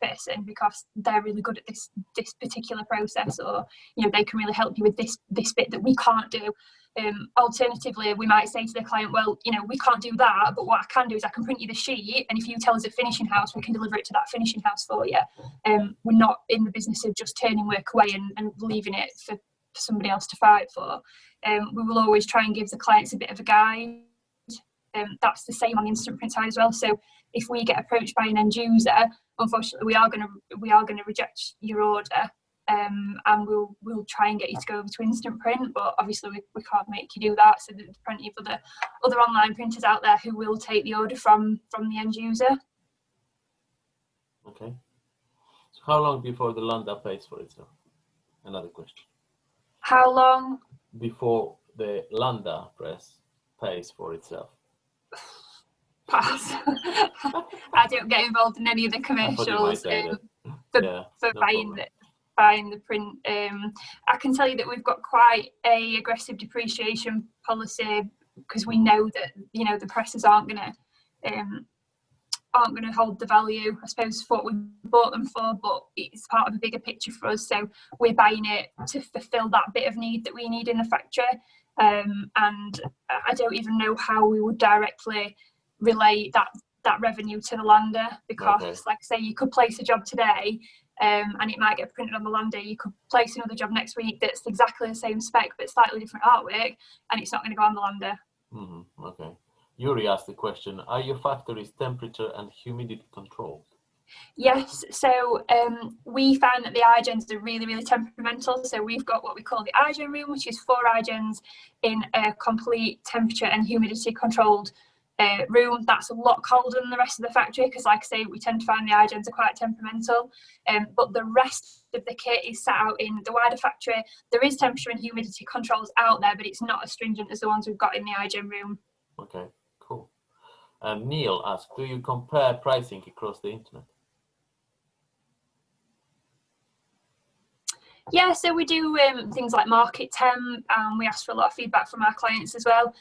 person because they're really good at this particular process, or they can really help you with this bit that we can't do. Alternatively, we might say to the client, well, we can't do that, but what I can do is I can print you the sheet, and if you tell us a finishing house, we can deliver it to that finishing house for you. We're not in the business of just turning work away and leaving it for somebody else to fight for. We will always try and give the clients a bit of a guide. That's the same on the instant print side as well. So if we get approached by an end user, unfortunately we are going to reject your order, and we'll try and get you to go over to instant print, but obviously we can't make you do that. So there's plenty of other online printers out there who will take the order from the end user. Okay. So how long before the Landa pays for itself? Another question. How long before the Landa press pays for itself? Pass. I don't get involved in any of the commercials for buying the print. I can tell you that we've got quite a aggressive depreciation policy, because we know that the presses aren't going to hold the value, I suppose, for what we bought them for, but it's part of a bigger picture for us. So we're buying it to fulfill that bit of need that we need in the factory. And I don't even know how we would directly relate that revenue to the lander, because like I say, you could place a job today and it might get printed on the lander. You could place another job next week that's exactly the same spec but slightly different artwork, and it's not going to go on the lander. Mm-hmm. Okay. Yuri asked the question, are your factories temperature and humidity controlled? Yes, so we find that the iGens are really, really temperamental. So we've got what we call the iGen room, which is 4 iGens in a complete temperature and humidity controlled room. That's a lot colder than the rest of the factory, because like I say, we tend to find the iGens are quite temperamental. But the rest of the kit is set out in the wider factory. There is temperature and humidity controls out there, but it's not as stringent as the ones we've got in the iGen room. Okay, cool. Neil asked, do you compare pricing across the internet? Yeah, so we do things like market temp, and we ask for a lot of feedback from our clients as well.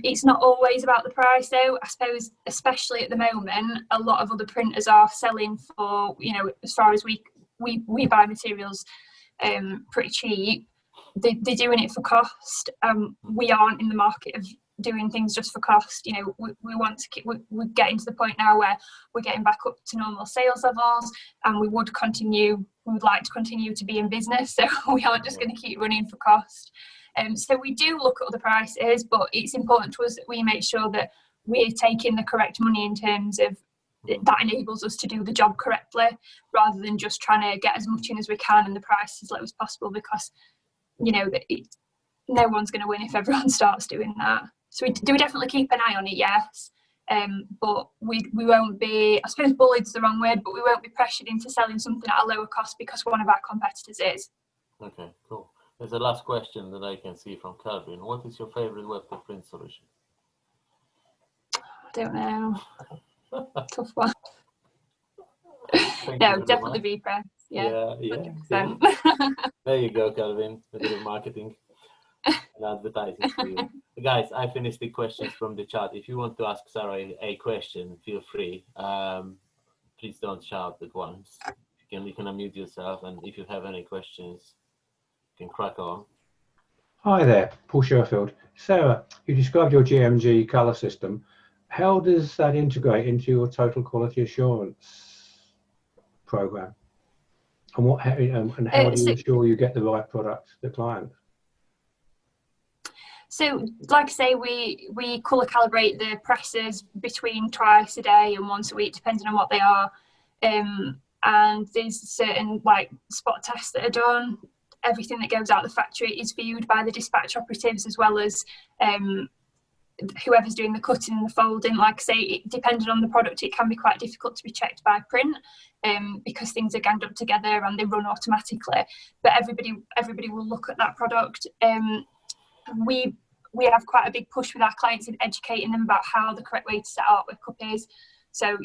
It's not always about the price though. I suppose, especially at the moment, a lot of other printers are selling for, as far as we buy materials pretty cheap. They're doing it for cost. We aren't in the market of doing things just for cost. We want to keep, we're getting to the point now where we're getting back up to normal sales levels, and we would like to continue to be in business, so we aren't just going to keep running for cost. So we do look at other prices, but it's important to us that we make sure that we're taking the correct money in terms of that enables us to do the job correctly, rather than just trying to get as much in as we can and the price as low as possible, because no one's going to win if everyone starts doing that. So we definitely keep an eye on it, yes. But we won't be, I suppose bullied's the wrong word, but we won't be pressured into selling something at a lower cost because one of our competitors is. Okay, cool. There's a last question that I can see from Calvin. What is your favorite web to print solution? I don't know. Tough one. No, definitely VPress. Yeah. There you go, Calvin. A bit of marketing and advertising for you. Guys, I finished the questions from the chat. If you want to ask Sarah a question, feel free. Please don't shout at once. You can unmute yourself, and if you have any questions, you can crack on. Hi there, Paul Sherfield. Sarah, you described your GMG colour system. How does that integrate into your total quality assurance program? And how do you ensure you get the right product to the client? So, like I say, we colour calibrate the presses between twice a day and once a week, depending on what they are. And there's certain spot tests that are done. Everything that goes out of the factory is viewed by the dispatch operatives, as well as whoever's doing the cutting and the folding. Like I say, depending on the product, it can be quite difficult to be checked by print because things are ganged up together and they run automatically. But everybody will look at that product. We have quite a big push with our clients in educating them about how the correct way to set artwork up is. So,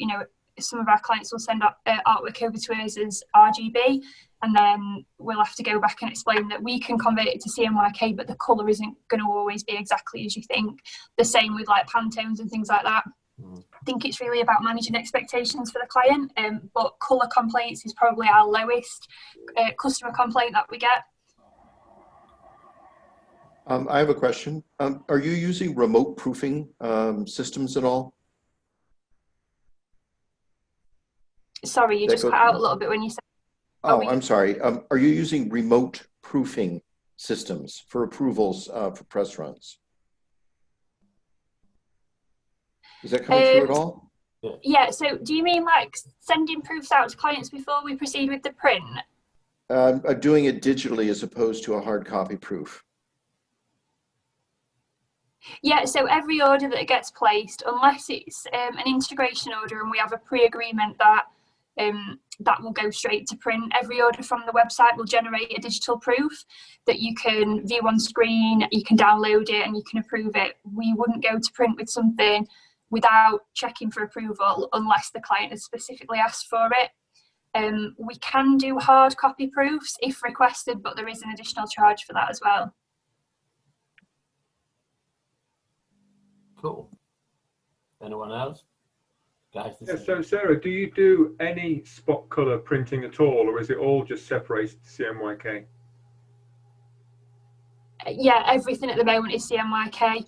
some of our clients will send artwork over to us as RGB, and then we'll have to go back and explain that we can convert it to CMYK, but the colour isn't going to always be exactly as you think. The same with Pantones and things like that. I think it's really about managing expectations for the client, but colour complaints is probably our lowest customer complaint that we get. I have a question. Are you using remote proofing systems at all? Sorry, you just cut out a little bit when you said. I'm sorry. Are you using remote proofing systems for approvals for press runs? Is that coming through at all? Yeah, so do you mean like sending proofs out to clients before we proceed with the print? Doing it digitally as opposed to a hard copy proof. Yeah, so every order that gets placed, unless it's an integration order and we have a pre-agreement that that will go straight to print, every order from the website will generate a digital proof that you can view on screen, you can download it and you can approve it. We wouldn't go to print with something without checking for approval unless the client has specifically asked for it. We can do hard copy proofs if requested, but there is an additional charge for that as well. Cool. Anyone else? Guys, Yeah, so Sarah, do you do any spot colour printing at all, or is it all just separated to CMYK? Yeah, everything at the moment is CMYK.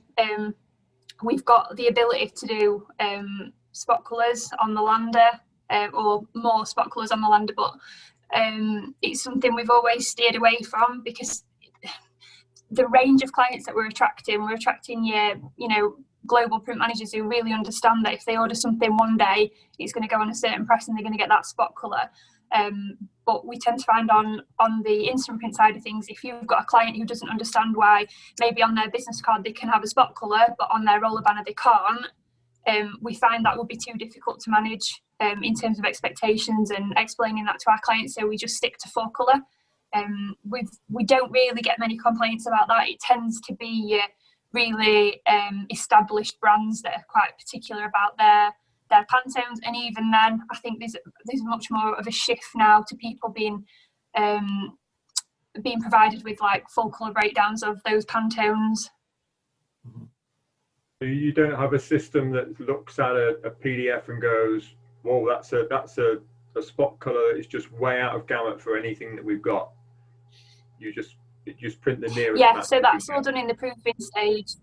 We've got the ability to do spot colours on the lander, or more spot colours on the lander, but it's something we've always steered away from because the range of clients that we're attracting you know, global print managers who really understand that if they order something one day, it's going to go on a certain press and they're going to get that spot colour. But we tend to find on the instant print side of things, if you've got a client who doesn't understand why maybe on their business card they can have a spot colour, but on their roller banner they can't, we find that would be too difficult to manage in terms of expectations and explaining that to our clients, so we just stick to full colour. We don't really get many complaints about that. It tends to be really established brands that are quite particular about their Pantones, and even then I think there's much more of a shift now to people being provided with like full colour breakdowns of those Pantones. So you don't have a system that looks at a PDF and goes, "Whoa, that's a spot colour that is just way out of gamut for anything that we've got." You just print the nearest. Yeah, so that's all done in the proofing stage.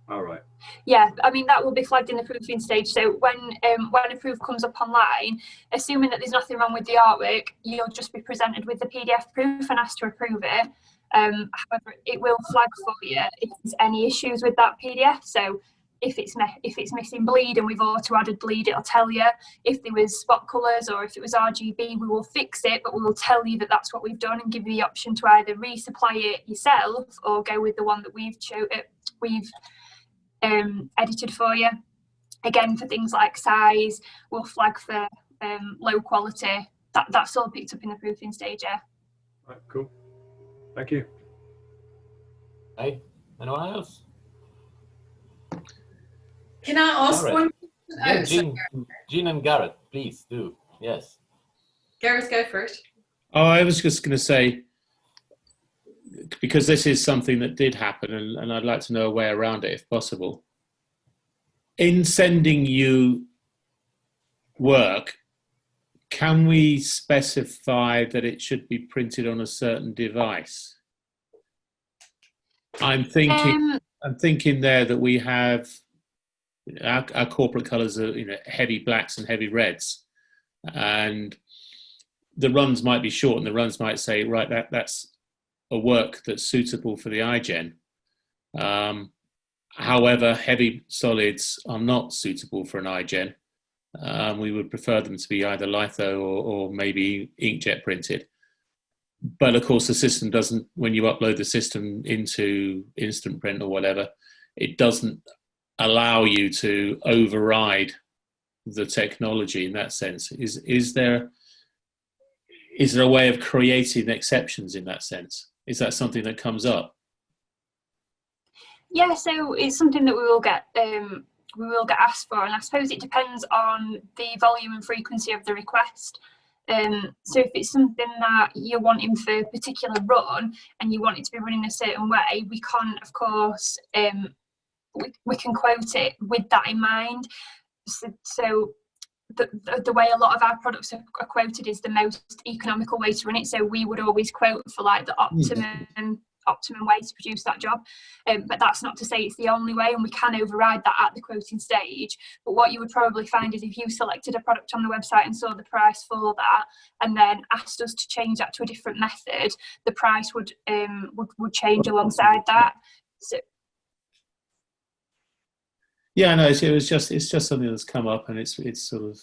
All right. Yeah, I mean that will be flagged in the proofing stage. So when a proof comes up online, assuming that there's nothing wrong with the artwork, you'll just be presented with the PDF proof and asked to approve it. However, it will flag for you if there's any issues with that PDF. So if it's missing bleed and we've auto-added bleed, it'll tell you. If there was spot colours or if it was RGB, we will fix it, but we will tell you that that's what we've done and give you the option to either resupply it yourself or go with the one that we've edited for you. Again, for things like size, we'll flag for low quality. That's all picked up in the proofing stage. Yeah. Right, cool. Thank you. Hey, anyone else? Can I ask Gareth. one? Yeah, Jean and Gareth, please do. Yes. Gareth, go first. Oh, I was just going to say, because this is something that did happen, and I'd like to know a way around it if possible. In sending you work, can we specify that it should be printed on a certain device? I'm thinking there that we have our corporate colours are, you know, heavy blacks and heavy reds, and the runs might be short, and the runs might say, right, that's a work that's suitable for the iGen. However, heavy solids are not suitable for an iGen. We would prefer them to be either litho or maybe inkjet printed. But of course, the system doesn't, when you upload the system into Instant Print or whatever, it doesn't allow you to override the technology in that sense. Is there a way of creating exceptions in that sense? Is that something that comes up? Yeah, so it's something that we will get asked for, and I suppose it depends on the volume and frequency of the request. So if it's something that you're wanting for a particular run and you want it to be running a certain way, we can, of course, we can quote it with that in mind. so the way a lot of our products are quoted is the most economical way to run it. So we would always quote for like the optimum way to produce that job, but that's not to say it's the only way, and we can override that at the quoting stage. But what you would probably find is if you selected a product on the website and saw the price for that and then asked us to change that to a different method, the price would change alongside that. So yeah, no, it's just something that's come up, and it's sort of,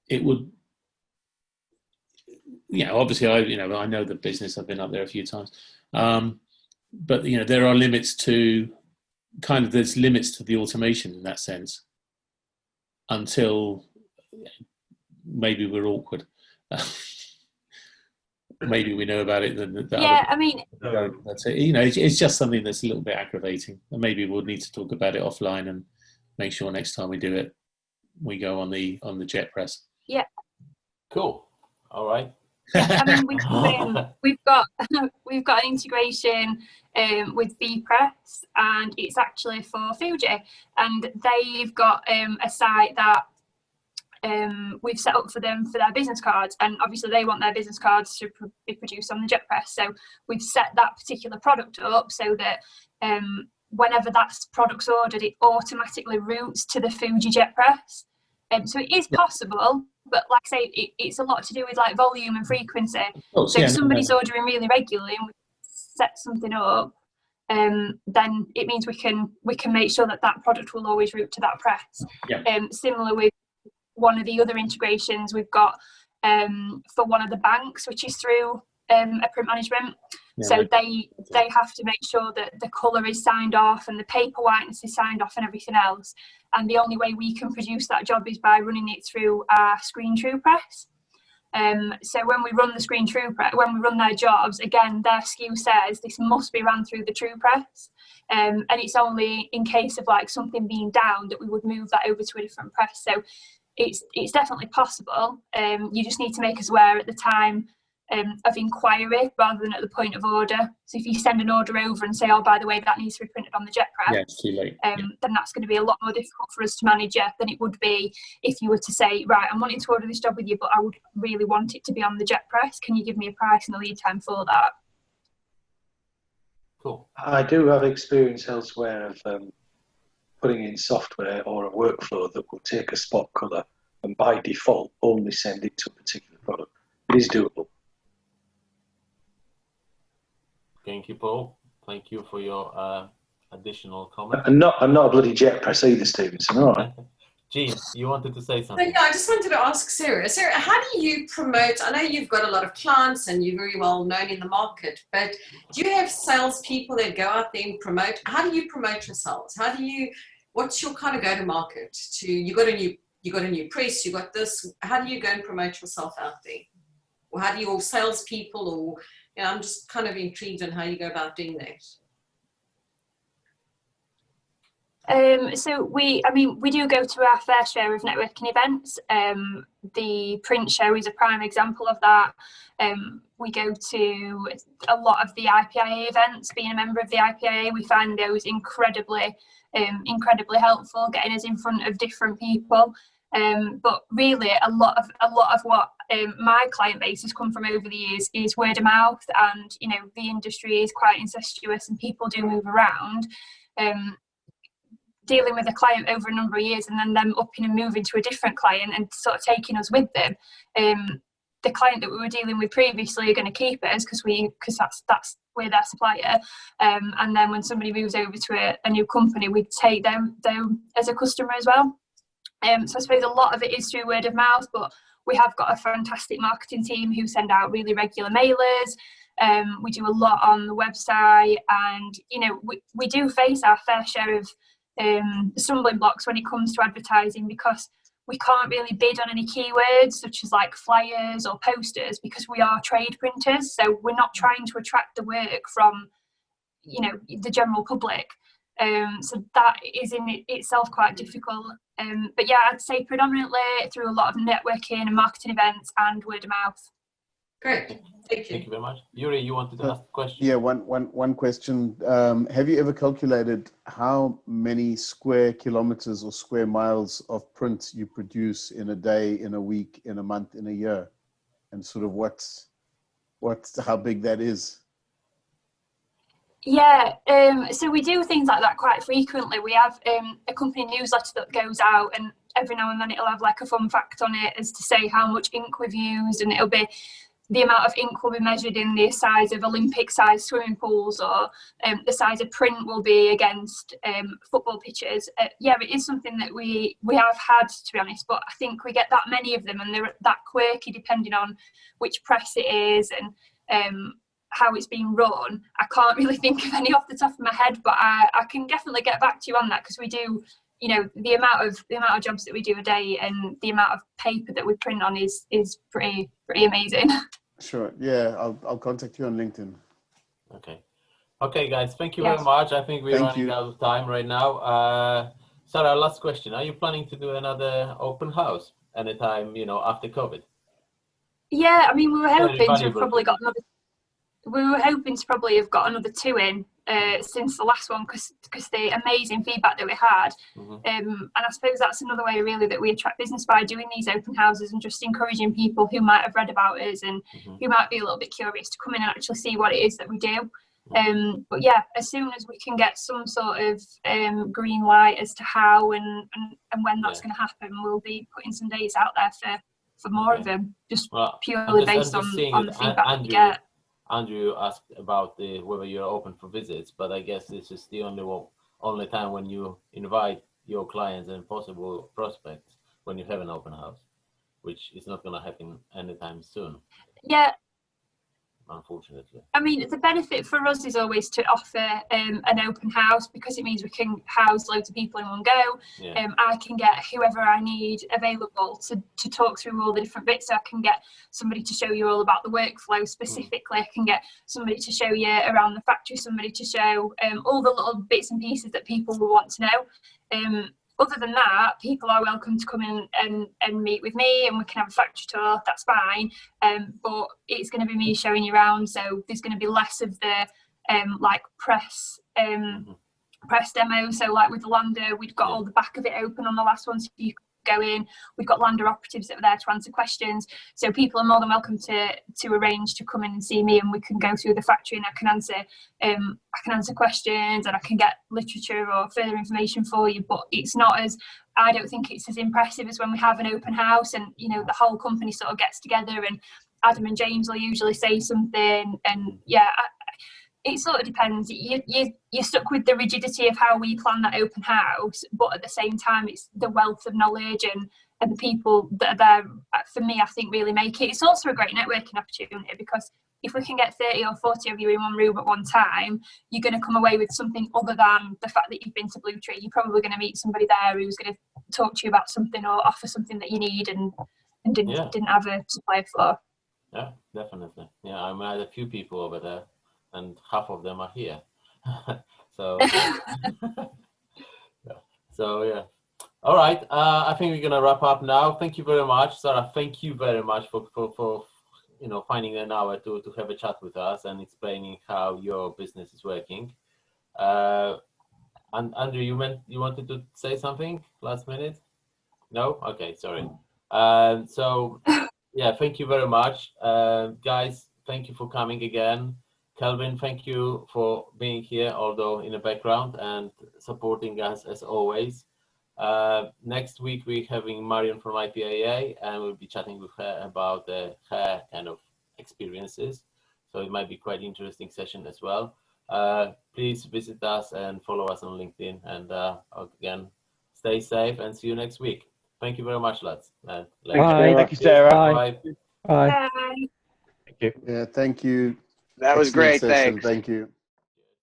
it would, obviously I know the business. I've been up there a few times, but there are limits to there's limits to the automation in that sense, until maybe we're awkward. Maybe we know about it. I mean, that's it. It's just something that's a little bit aggravating, and maybe we'll need to talk about it offline and make sure next time we do it, we go on the jet press. Yeah. Cool. All right. Yeah, I mean, we've got an integration with VPress, and it's actually for Fuji, and they've got a site that we've set up for them for their business cards, and obviously they want their business cards to be produced on the jet press. So we've set that particular product up so that whenever that product's ordered, it automatically routes to the Fuji jet press. So it is possible, but like I say, it's a lot to do with like volume and frequency. So if somebody's ordering really regularly and we set something up, then it means we can make sure that product will always route to that press. Similar with one of the other integrations we've got for one of the banks, which is through a print management. So they have to make sure that the colour is signed off and the paper whiteness is signed off and everything else. And the only way we can produce that job is by running it through our screen true press. So when we run the screen true press, when we run their jobs, again, their SKU says this must be run through the true press. And it's only in case of like something being down that we would move that over to a different press. So it's definitely possible. You just need to make us aware at the time of inquiry rather than at the point of order. So if you send an order over and say, oh, by the way, that needs to be printed on the jet press, it's too late. Then that's going to be a lot more difficult for us to manage than it would be if you were to say, right, I'm wanting to order this job with you, but I would really want it to be on the jet press. Can you give me a price and a lead time for that? Cool. I do have experience elsewhere of putting in software or a workflow that will take a spot colour and by default only send it to a particular product. It is doable. Thank you, Paul. Thank you for your additional comment. I'm not a bloody jet press either, Stevenson. All right. Jean, you wanted to say So, something? yeah, I just wanted to ask Sarah. Sarah, how do you promote? I know you've got a lot of clients and you're very well known in the market, but do you have salespeople that go out there and promote? How do you promote yourselves? What's your kind of go to market? You got a new press, you got this. How do you go and promote yourself out there? Or how do your salespeople, or I'm just kind of intrigued on how you go about doing that. So we do go to our fair share of networking events. The print show is a prime example of that. We go to a lot of the IPIA events. Being a member of the IPIA, we find those incredibly helpful, getting us in front of different people. But really, a lot of what my client base has come from over the years is word of mouth, and the industry is quite incestuous and people do move around. Dealing with a client over a number of years and then them upping and moving to a different client and sort of taking us with them. The client that we were dealing with previously are going to keep us because we're their supplier. And then when somebody moves over to a new company, we take them as a customer as well. So I suppose a lot of it is through word of mouth, but we have got a fantastic marketing team who send out really regular mailers. We do a lot on the website, and we do face our fair share of stumbling blocks when it comes to advertising, because we can't really bid on any keywords such as like flyers or posters because we are trade printers, so we're not trying to attract the work from the general public. So that is in itself quite difficult. But yeah, I'd say predominantly through a lot of networking and marketing events and word of mouth. Great. Thank you. Thank you very much. Yuri, you wanted to ask a question? Yeah, one question. Have you ever calculated how many square kilometers or square miles of print you produce in a day, in a week, in a month, in a year, and sort of how big that is? Yeah, so we do things like that quite frequently. We have a company newsletter that goes out, and every now and then it'll have like a fun fact on it as to say how much ink we've used, and it'll be the amount of ink will be measured in the size of Olympic-sized swimming pools, or the size of print will be against football pitches. Yeah, it is something that we have had, to be honest, but I think we get that many of them, and they're that quirky depending on which press it is and how it's being run. I can't really think of any off the top of my head, but I can definitely get back to you on that, because we do, you know, the amount of jobs that we do a day and the amount of paper that we print on is pretty amazing. Sure. Yeah, I'll contact you on LinkedIn. Okay, guys. Thank you very much. I think we're running out of time right now. Sarah, last question: are you planning to do another open house anytime, you know, after COVID? Yeah, I mean, we were hoping to have probably got another. We were hoping to probably have got another 2 in since the last one, because the amazing feedback that we had. And I suppose that's another way really that we attract business, by doing these open houses and just encouraging people who might have read about us and who might be a little bit curious to come in and actually see what it is that we do. But yeah, as soon as we can get some sort of green light as to how and when that's going to happen, we'll be putting some dates out there for more of them, just purely based on the feedback we get. Andrew asked about whether you're open for visits, but I guess this is the only time when you invite your clients and possible prospects, when you have an open house, which is not going to happen anytime soon. Yeah. Unfortunately. I mean, the benefit for us is always to offer an open house, because it means we can house loads of people in one go. I can get whoever I need available to talk through all the different bits. So I can get somebody to show you all about the workflow specifically. I can get somebody to show you around the factory, somebody to show all the little bits and pieces that people will want to know. Other than that, people are welcome to come in and meet with me, and we can have a factory tour. That's fine. But it's going to be me showing you around, so there's going to be less of the like press demo. So like with the lander, we'd got all the back of it open on the last one, so you could go in. We've got lander operatives that are there to answer questions. So people are more than welcome to arrange to come in and see me, and we can go through the factory, and I can answer questions, and I can get literature or further information for you. But it's not as, I don't think it's as impressive as when we have an open house, and you know, the whole company sort of gets together, and Adam and James will usually say something, and yeah, it sort of depends. You're stuck with the rigidity of how we plan that open house, but at the same time, it's the wealth of knowledge and the people that are there, for me, I think really make it. It's also a great networking opportunity, because if we can get 30 or 40 of you in one room at one time, you're going to come away with something other than the fact that you've been to Blue Tree. You're probably going to meet somebody there who's going to talk to you about something or offer something that you need and didn't have a supplier for. Yeah, definitely. Yeah, I met a few people over there, and half of them are here. So, so yeah. All right. I think we're gonna wrap up now. Thank you very much, Sarah. Thank you very much for finding an hour to have a chat with us and explaining how your business is working. And Andrew, you wanted to say something last minute? No? Okay, sorry. So yeah, thank you very much, guys. Thank you for coming again. Kelvin, thank you for being here, although in the background, and supporting us as always. Next week we're having Marion from IPAA, and we'll be chatting with her about her kind of experiences. So it might be quite an interesting session as well. Please visit us and follow us on LinkedIn. And again, stay safe and see you next week. Thank you very much, lads. Bye. Thank you, Sarah. Bye. Bye. Thank you. Yeah, thank you. That was Excellent great. session. Thanks. Thank you.